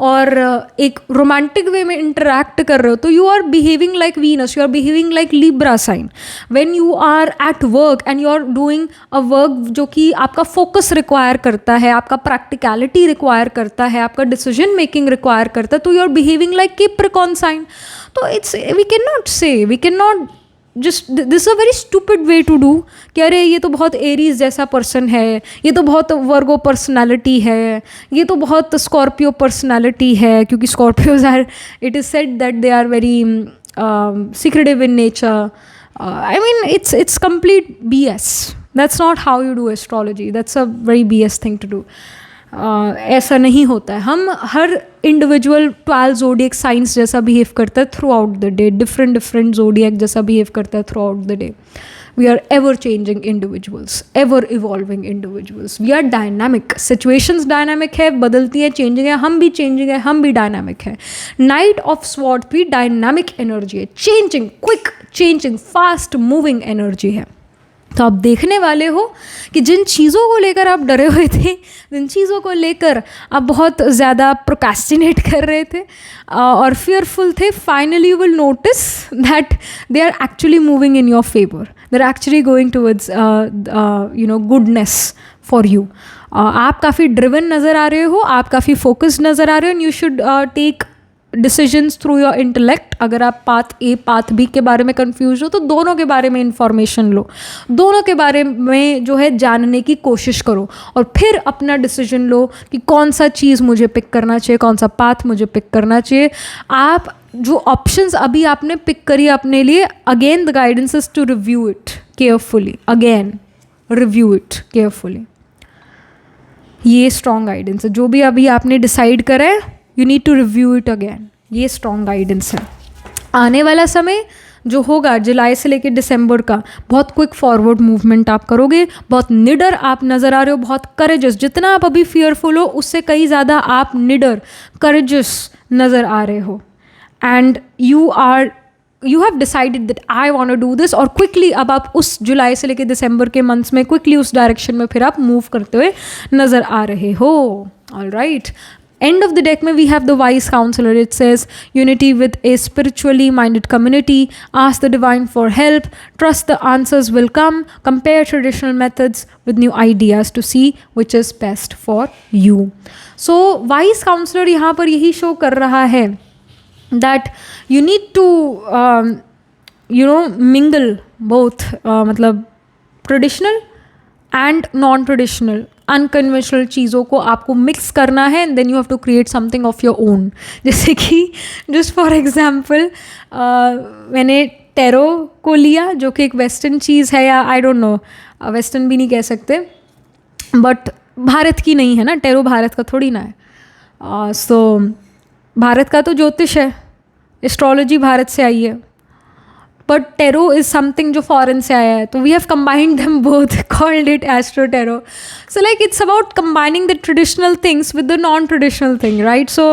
और एक रोमांटिक वे में इंटरैक्ट कर रहे हो, तो you are behaving like Venus, you are behaving like Libra sign. When you are at work and you are doing a work जो कि आपका फोकस रिक्वायर करता है, आपका प्रैक्टिकलिटी रिक्वायर करता है, आपका डिसीजन मेकिंग रिक्वायर करता है, तो you are behaving like Capricorn sign. तो it's we can not just this a very stupid way to do कि अरे ये तो बहुत एरीज जैसा पर्सन है, ये तो बहुत वर्गो पर्सनालिटी है, ये तो बहुत स्कॉर्पियो पर्सनालिटी है, क्योंकि Scorpios are, it is said that they are very secretive in nature. I mean, it's complete BS. That's not how you do astrology. That's a very BS thing to do. ऐसा नहीं होता है. हम हर इंडिविजुअल 12 जोडियक साइंस जैसा बिहेव करता है throughout the day, different zodiac जैसा बिहेव करता है throughout the day. We are ever changing individuals, ever evolving individuals. We are dynamic. Situations dynamic है, बदलती हैं, चेंजिंग है. हम भी चेंजिंग है, हम भी डायनामिक है. नाइट ऑफ स्वॉर्ड भी डायनामिक एनर्जी है, changing, quick changing, fast moving energy है. तो आप देखने वाले हो कि जिन चीज़ों को लेकर आप डरे हुए थे, जिन चीज़ों को लेकर आप बहुत ज़्यादा प्रोक्रेस्टिनेट कर रहे थे और फियरफुल थे, finally you will notice that they are actually moving in your favour. They are actually going towards goodness for you. आप काफ़ी ड्रिवन नज़र आ रहे हो, आप काफ़ी फोकस्ड नज़र आ रहे हो. And you should take decisions through your intellect. अगर आप पाथ ए पाथ बी के बारे में कंफ्यूज हो, तो दोनों के बारे में इंफॉर्मेशन लो, दोनों के बारे में जो है जानने की कोशिश करो, और फिर अपना डिसीजन लो कि कौन सा चीज़ मुझे पिक करना चाहिए, कौन सा पाथ मुझे पिक करना चाहिए. आप जो ऑप्शंस अभी आपने पिक करी अपने लिए, again the guidance is to review it carefully. Again review it carefully. ये स्ट्रॉन्ग गाइडेंस है. जो भी अभी आपने डिसाइड करा है, you need to review it again. ये स्ट्रॉन्ग गाइडेंस है. आने वाला समय जो होगा जुलाई से लेकर दिसंबर का, बहुत क्विक फॉरवर्ड मूवमेंट आप करोगे. बहुत निडर आप नज़र आ रहे हो, बहुत करेजस. जितना आप अभी फियरफुल हो, उससे कई ज़्यादा आप निडर, करेजस नज़र आ रहे हो. And you have decided that I want to do this. और क्विकली अब आप उस जुलाई से लेकर दिसंबर के मंथ्स में क्विकली उस डायरेक्शन में फिर आप मूव करते हुए नज़र आ रहे हो. All right. End of the deck में we have the wise counselor. It says unity with a spiritually minded community. Ask the divine for help. Trust the answers will come. Compare traditional methods with new ideas to see which is best for you. So wise counselor यहाँ पर यही show कर रहा है that you need to mingle both, मतलब traditional and non-traditional, अनकन्वेंशनल चीज़ों को आपको मिक्स करना है. And then you have to create something of your own. जैसे कि जस्ट फॉर एग्जांपल मैंने टेरो को लिया, जो कि एक वेस्टर्न चीज़ है, या आई डोंट नो, वेस्टर्न भी नहीं कह सकते, बट भारत की नहीं है ना, टेरो भारत का थोड़ी ना है. सो भारत का तो ज्योतिष है, एस्ट्रोलॉजी भारत से आई है, बट टेरो इज समथिंग जो फॉरेन से आया है, तो we have combined them both, called it astro tarot. So like it's about combining the traditional things with the non traditional thing, right? So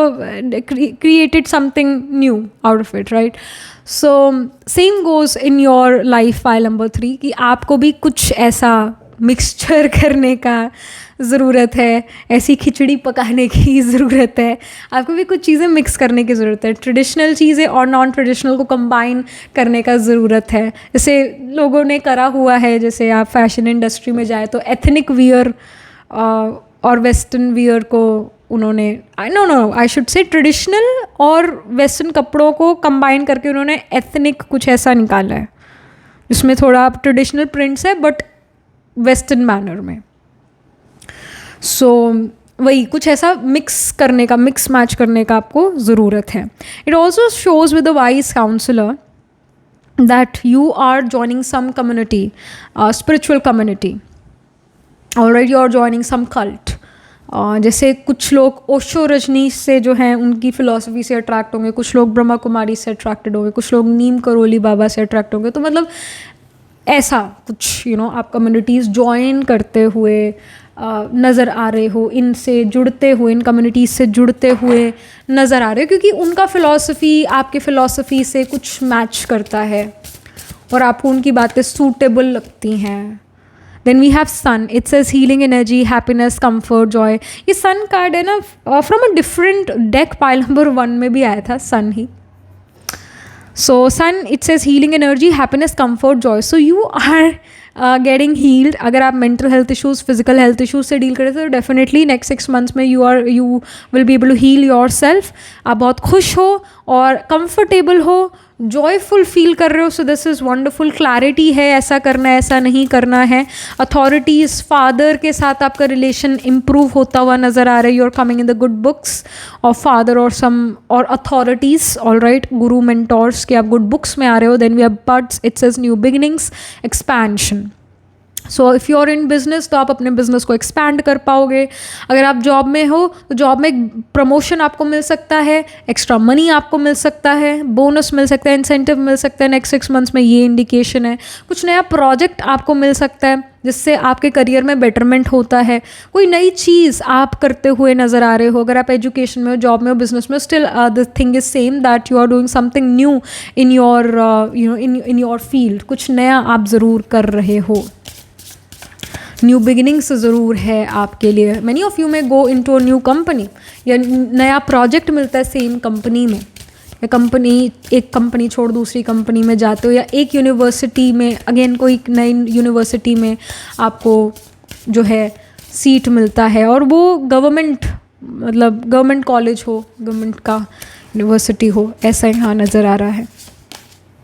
created something new out of it, right? So same goes in your life pile number 3 कि आपको भी कुछ ऐसा मिक्सचर करने का ज़रूरत है, ऐसी खिचड़ी पकाने की ज़रूरत है, आपको भी कुछ चीज़ें मिक्स करने की ज़रूरत है, ट्रेडिशनल चीज़ें और नॉन ट्रेडिशनल को कंबाइन करने का ज़रूरत है. जैसे लोगों ने करा हुआ है, जैसे आप फैशन इंडस्ट्री में जाए तो एथनिक वियर और वेस्टर्न वियर को उन्होंने, आई शुड से ट्रेडिशनल और वेस्टर्न कपड़ों को कंबाइन करके उन्होंने एथनिक कुछ ऐसा निकाला है जिसमें थोड़ा ट्रेडिशनल प्रिंट्स है बट वेस्टर्न मैनर में. सो वही कुछ ऐसा मिक्स करने का, मिक्स मैच करने का आपको ज़रूरत है. It also shows with the wise counsellor that you are joining some community, spiritual community, alright, you are joining some cult. जैसे कुछ लोग ओशो रजनीश से जो हैं उनकी फ़िलॉसफी से अट्रैक्ट होंगे, कुछ लोग ब्रह्मा कुमारी से अट्रैक्टेड होंगे, कुछ लोग नीम करोली बाबा से अट्रैक्ट होंगे. तो मतलब ऐसा कुछ आप कम्युनिटीज़ ज्वाइन करते हुए नज़र आ रहे हो, इनसे जुड़ते हुए, इन कम्युनिटीज़ से जुड़ते हुए नज़र आ रहे हो, क्योंकि उनका फ़िलॉसफी आपके फ़िलॉसफी से कुछ मैच करता है और आपको उनकी बातें सूटेबल लगती हैं. Then we have sun, it says healing energy, happiness, comfort, joy. ये सन कार्ड है ना, from a different deck, pile number 1 में भी आया था सन ही. So sun, it says healing energy, happiness, comfort, joy. So you are getting healed. अगर आप mental health issues, physical health issues से deal करें तो definitely next 6 months में you will be able to heal yourself. आप बहुत खुश हो और comfortable हो, joyful feel कर रहे हो. So this is wonderful. Clarity है, ऐसा करना है, ऐसा नहीं करना है. Authorities, father के साथ आपका relation improve होता हुआ नज़र आ रहा है. You are coming in the good books of father or some or authorities, all right, guru, mentors के आप good books में आ रहे हो. Then we have buds, it says new beginnings, expansion. So if you are in business तो आप अपने बिजनेस को एक्सपैंड कर पाओगे. अगर आप जॉब में हो तो जॉब में प्रमोशन आपको मिल सकता है, एक्स्ट्रा मनी आपको मिल सकता है, बोनस मिल सकता है, इंसेंटिव मिल सकता है. नेक्स्ट 6 मंथ्स में ये इंडिकेशन है. कुछ नया प्रोजेक्ट आपको मिल सकता है जिससे आपके करियर में बेटरमेंट होता है. कोई नई चीज़ आप करते हुए नज़र आ रहे हो. अगर आप एजुकेशन में हो, जॉब में हो, बिजनेस में, still the thing is same that you are doing something new in your in your field. कुछ नया आप ज़रूर कर रहे हो. न्यू बिगिनिंग्स ज़रूर है आपके लिए. मैनी ऑफ यू में go into a new company, या नया प्रोजेक्ट मिलता है सेम कंपनी में, या एक कंपनी छोड़ दूसरी कंपनी में जाते हो, या एक यूनिवर्सिटी में अगेन कोई नई यूनिवर्सिटी में आपको जो है सीट मिलता है, और वो गवर्नमेंट, मतलब गवर्नमेंट कॉलेज हो, गवर्नमेंट का यूनिवर्सिटी हो, ऐसा यहाँ नज़र आ रहा है.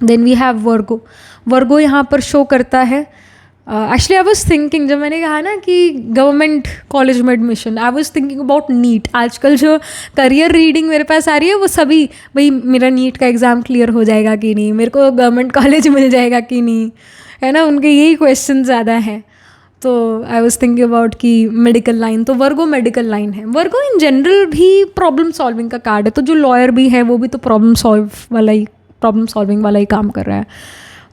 देन वी हैव वर्गो. वर्गो यहाँ पर शो करता है. एक्चुअली आई वॉज थिंकिंग, जब मैंने कहा ना कि गवर्नमेंट कॉलेज में admission, I was thinking about NEET. आजकल जो करियर रीडिंग मेरे पास आ रही है वो सभी, भाई मेरा नीट का एग्ज़ाम क्लियर हो जाएगा कि नहीं, मेरे को गवर्नमेंट कॉलेज मिल जाएगा कि नहीं, है ना, उनके यही क्वेश्चन ज़्यादा हैं. तो आई वॉज थिंकिंग अबाउट कि मेडिकल लाइन, तो वर्गो मेडिकल लाइन है. वर्गो इन जनरल भी प्रॉब्लम सॉल्विंग का कार्ड है, तो जो लॉयर भी है वो भी तो प्रॉब्लम सॉल्विंग वाला ही काम कर रहा है.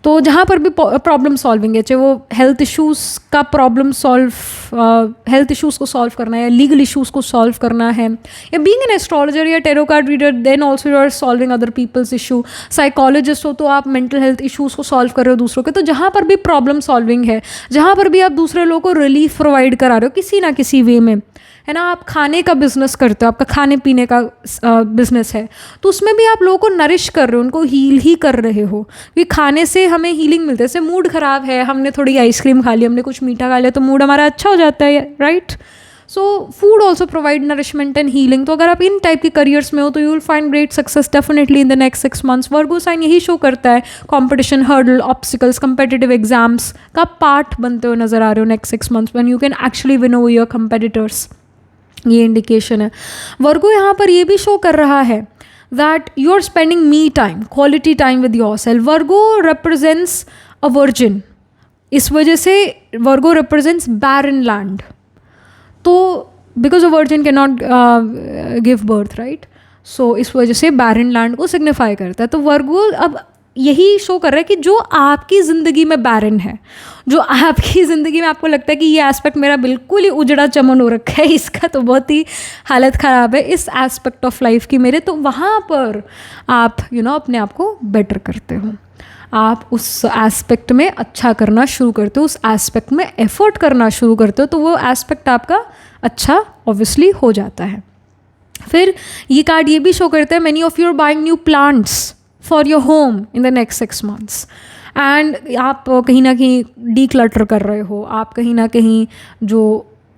तो जहाँ पर भी प्रॉब्लम सॉल्विंग है, चाहे वो हेल्थ इश्यूज़ का हेल्थ इश्यूज़ को सॉल्व करना है, लीगल इश्यूज़ को सॉल्व करना है, या बीइंग एन एस्ट्रोलॉजर या tarot card reader, then also you are solving other people's issue. Psychologist हो तो आप मेंटल हेल्थ इश्यूज़ को सॉल्व कर रहे हो दूसरों के. तो जहाँ पर भी प्रॉब्लम सॉल्विंग है, जहाँ पर भी आप दूसरे लोगों को रिलीफ प्रोवाइड करा रहे हो किसी ना किसी वे में, है ना, आप खाने का बिजनेस करते हो, आपका खाने पीने का बिजनेस है, तो उसमें भी आप लोगों को नरिश कर रहे हो, उनको हील ही कर रहे हो, क्योंकि खाने से हमें हीलिंग मिलती है. जैसे मूड ख़राब है, हमने थोड़ी आइसक्रीम खा ली, हमने कुछ मीठा खा लिया, तो मूड हमारा अच्छा हो जाता है, right. So food also provide nourishment and healing. तो अगर आप इन टाइप के करियर्स में हो तो you will find great success definitely in the next 6 months. Virgo sign यही शो करता है, competition, hurdle, obstacles, competitive exams का पार्ट बनते हुए नजर आ रहे हो next 6 months when you can actually win over your competitors. ये इंडिकेशन है. वर्गो यहाँ पर ये भी शो कर रहा है that you are spending me time, quality time with yourself. Virgo represents a virgin, इस वजह से वर्गो रिप्रेजेंट्स बैरन लैंड. तो because a virgin can not give birth, right. So इस वजह से बैरन लैंड को सिग्निफाई करता है. तो वर्गो अब यही शो कर रहा है कि जो आपकी ज़िंदगी में बैरन है, जो आपकी ज़िंदगी में आपको लगता है कि ये एस्पेक्ट मेरा बिल्कुल ही उजड़ा चमन हो रखा है, इसका तो बहुत ही हालत ख़राब है इस एस्पेक्ट ऑफ लाइफ की मेरे, तो वहाँ पर आप अपने आप को बेटर करते हो. आप उस एस्पेक्ट में अच्छा करना शुरू करते हो, उस एस्पेक्ट में एफर्ट करना शुरू करते हो, तो वो एस्पेक्ट आपका अच्छा ऑब्वियसली हो जाता है. फिर ये कार्ड ये भी शो करता है many of you are buying new plants for your home in the next 6 months. एंड आप कहीं ना कहीं डी क्लटर कर रहे हो, आप कहीं ना कहीं जो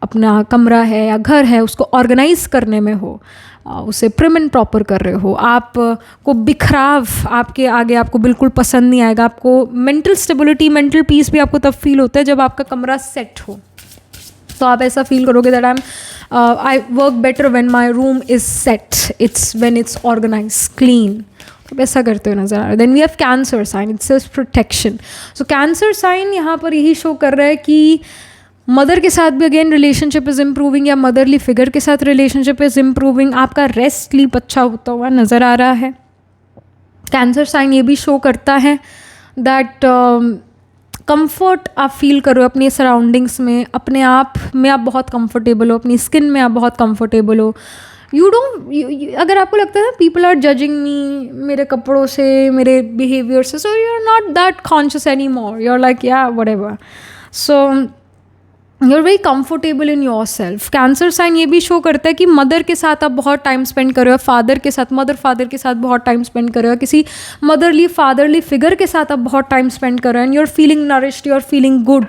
अपना कमरा है या घर है उसको ऑर्गेनाइज करने में हो, उसे प्रिम एंड प्रॉपर कर रहे हो. आप को बिखराव आपके आगे आपको बिल्कुल पसंद नहीं आएगा. आपको मेंटल स्टेबिलिटी, मेंटल पीस भी आपको तब फील होता है जब आपका कमरा सेट हो. तो आप ऐसा फील करोगे that I work better when my room is set, it's when it's organise clean. तो ऐसा करते हुए नजर आ रहा है. Then we have cancer sign, it's self protection. So cancer sign यहाँ पर यही शो कर रहा है कि मदर के साथ भी अगेन रिलेशनशिप इज़ इम्प्रूविंग, या मदरली फिगर के साथ रिलेशनशिप इज़ इम्प्रूविंग. आपका रेस्ट स्लीप अच्छा होता हुआ नज़र आ रहा है. कैंसर साइन ये भी शो करता है दैट कंफर्ट आप फील करो अपनी सराउंडिंग्स में, अपने आप में आप बहुत कंफर्टेबल हो, अपनी स्किन में आप बहुत कंफर्टेबल हो. यू डोंट, अगर आपको लगता है पीपल आर जजिंग मी मेरे कपड़ों से, मेरे बिहेवियर से, so you are not that conscious any more, you are like ya whatever. So you are very comfortable in yourself. Cancer sign ये भी शो करता है कि मदर के साथ आप बहुत टाइम स्पेंड कर रहे हो, फादर के साथ, फादर के साथ बहुत टाइम स्पेंड कर रहे हो, किसी मदरली फादरली फिगर के साथ आप बहुत टाइम स्पेंड कर रहे हो, and you are feeling nourished, you are feeling good.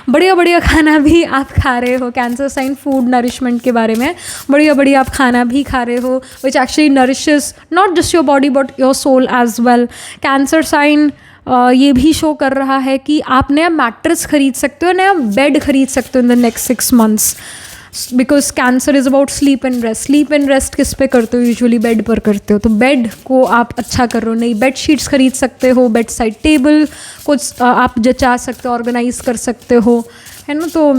बढ़िया बढ़िया खाना भी आप खा रहे हो. कैंसर साइन फूड नरिशमेंट के बारे में बढ़िया बढ़िया आप खाना भी खा रहे हो, which actually nourishes not just your body but your soul as well. Cancer sign ये भी शो कर रहा है कि आप नया मैट्रेस खरीद सकते हो, नया बेड खरीद सकते हो इन the next 6 months, because cancer is about sleep and rest. Sleep and rest किस पे करते हो? यूजुअली बेड पर करते हो. तो बेड को आप अच्छा कर रहे हो, नई बेड शीट्स खरीद सकते हो, बेड साइड टेबल कुछ आप जचा सकते हो, ऑर्गेनाइज कर सकते हो, है ना. तो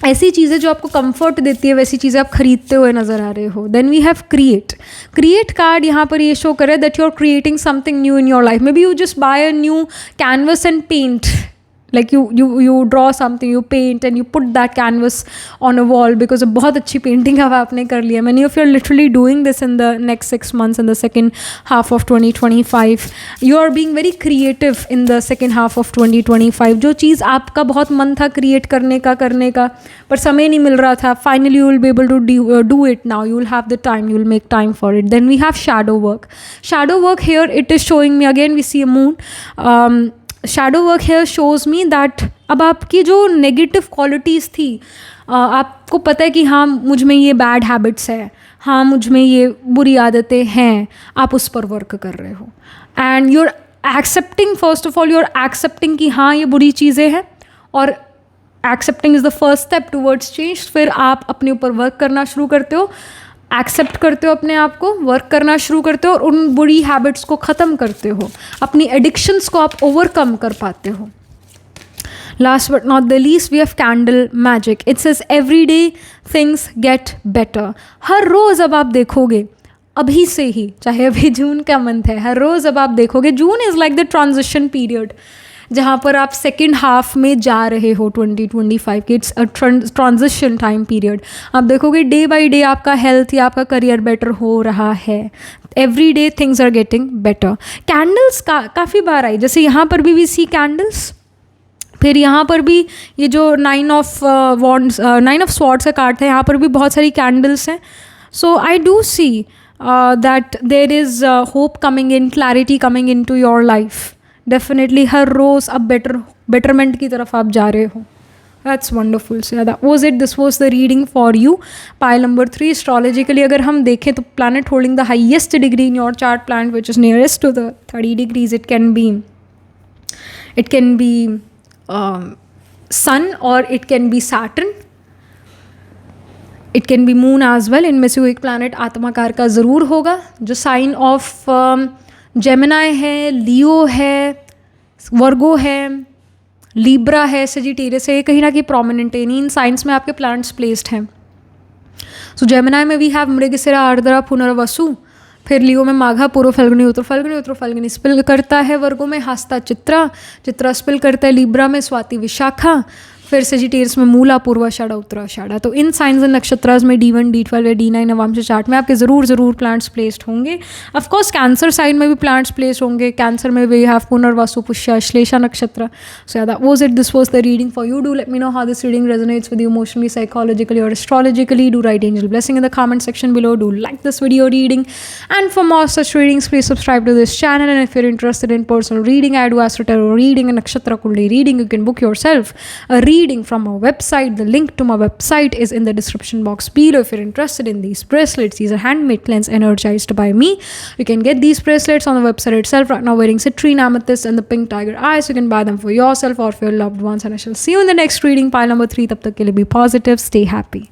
ऐसी चीज़ें जो आपको कंफर्ट देती है वैसी चीज़ें आप खरीदते हुए नज़र आ रहे हो. Then we have create card. यहाँ पर ये शो करे that you are creating something new in your life. Maybe you just buy a new canvas and paint, like you draw something, you paint and you put that canvas on a wall because a बहुत अच्छी painting अब आपने कर लिया. Many of you are literally doing this in the next 6 months, in the second half of 2025. You are being very creative in the second half of 2025. जो चीज़ आपका बहुत मन था create करने का पर समय नहीं मिल रहा था, finally you will be able to do it now. You will have the time, you will make time for it. Then we have shadow work. Shadow work here, it is showing me, again we see a moon. Shadow work here shows me that अब आपकी जो नेगेटिव क्वालिटीज़ थी, आपको पता है कि हाँ मुझ में ये बैड हैबिट्स है, हाँ मुझ में ये बुरी आदतें हैं, आप उस पर वर्क कर रहे हो. And you are accepting, first of all you are accepting कि हाँ ये बुरी चीज़ें हैं, और accepting is the first step towards change. फिर आप अपने ऊपर वर्क करना शुरू करते हो, एक्सेप्ट करते हो अपने आप को, वर्क करना शुरू करते हो और उन बुरी हैबिट्स को ख़त्म करते हो, अपनी एडिक्शंस को आप ओवरकम कर पाते हो. Last but not the least we have candle magic. It says every day things get better. हर रोज़ अब आप देखोगे, अभी से ही, चाहे अभी जून का मंथ है, हर रोज़ अब आप देखोगे June is like the transition period, जहाँ पर आप सेकेंड हाफ में जा रहे हो 2025 के. It's a transition time period. आप देखोगे डे बाय डे आपका हेल्थ या आपका करियर बेटर हो रहा है. Every day things are getting better. Candles काफ़ी बार आई, जैसे यहाँ पर भी वी सी कैंडल्स. फिर यहाँ पर भी ये जो 9 of Swords का कार्ड था, यहाँ पर भी बहुत सारी कैंडल्स हैं. So I do see that there is hope coming in, clarity coming in to your life. Definitely हर रोज़ अब बेटरमेंट की तरफ आप जा रहे हो. That's wonderful. So that was it. This was the reading for you. Pile number 3 astrologically अगर हम देखें तो planet holding the highest degree in your chart, planet which is nearest to the 30 degrees, it can be sun or it can be Saturn. It can be moon as well. इनमें से एक प्लैनेट आत्माकार का ज़रूर होगा. जो साइन ऑफ जेमिनाई है, लियो है, वर्गो है, लिब्रा है, सजिटेरियस है, ये कहीं ना कहीं प्रोमिनेंट है. इन साइंस में आपके प्लैनेट्स प्लेस्ड हैं. सो जेमिनाई में वी हैव मृगशिरा आर्द्रा पुनर्वसु, फिर लियो में माघा पूर्व फल्गुनी उत्तर फल्गुनी स्पिल करता है, वर्गो में हस्ता चित्रा, चित्रा स्पिल करता है लिब्रा में स्वाति विशाखा, फिर सेजिटेरियस में मूला पूर्वाषाढ़ा उत्तराषाढ़ा। तो इन साइंस एंड नक्षत्रास में D1 D12 या D9 नवांश चार्ट में आपके ज़रूर प्लांट्स प्लेस्ड होंगे। ऑफ कोर्स कैंसर साइन में भी प्लांट्स प्लेस होंगे। कैंसर में वी हैव पुनर्वसु पुष्य अश्लेषा नक्षत्र। सो that was it, this was the reading for you. Do let me know how this reading resonates with you emotionally, psychologically or astrologically. Do write angel blessing in the comment section below. Do like this video reading, and for more such readings please subscribe to this channel. And if you're interested in personal reading, I do astro tarot reading and nakshatra kundi reading. You can book yourself a reading from our website. The link to my website is in the description box below. If you're interested in these bracelets, these are handmade cleanse energized by me. You can get these bracelets on the website itself. Right now wearing citrine, amethyst and the pink tiger eyes. You can buy them for yourself or for your loved ones, and I shall see you in the next reading, pile number 3. Tab tak ke liye be positive, stay happy.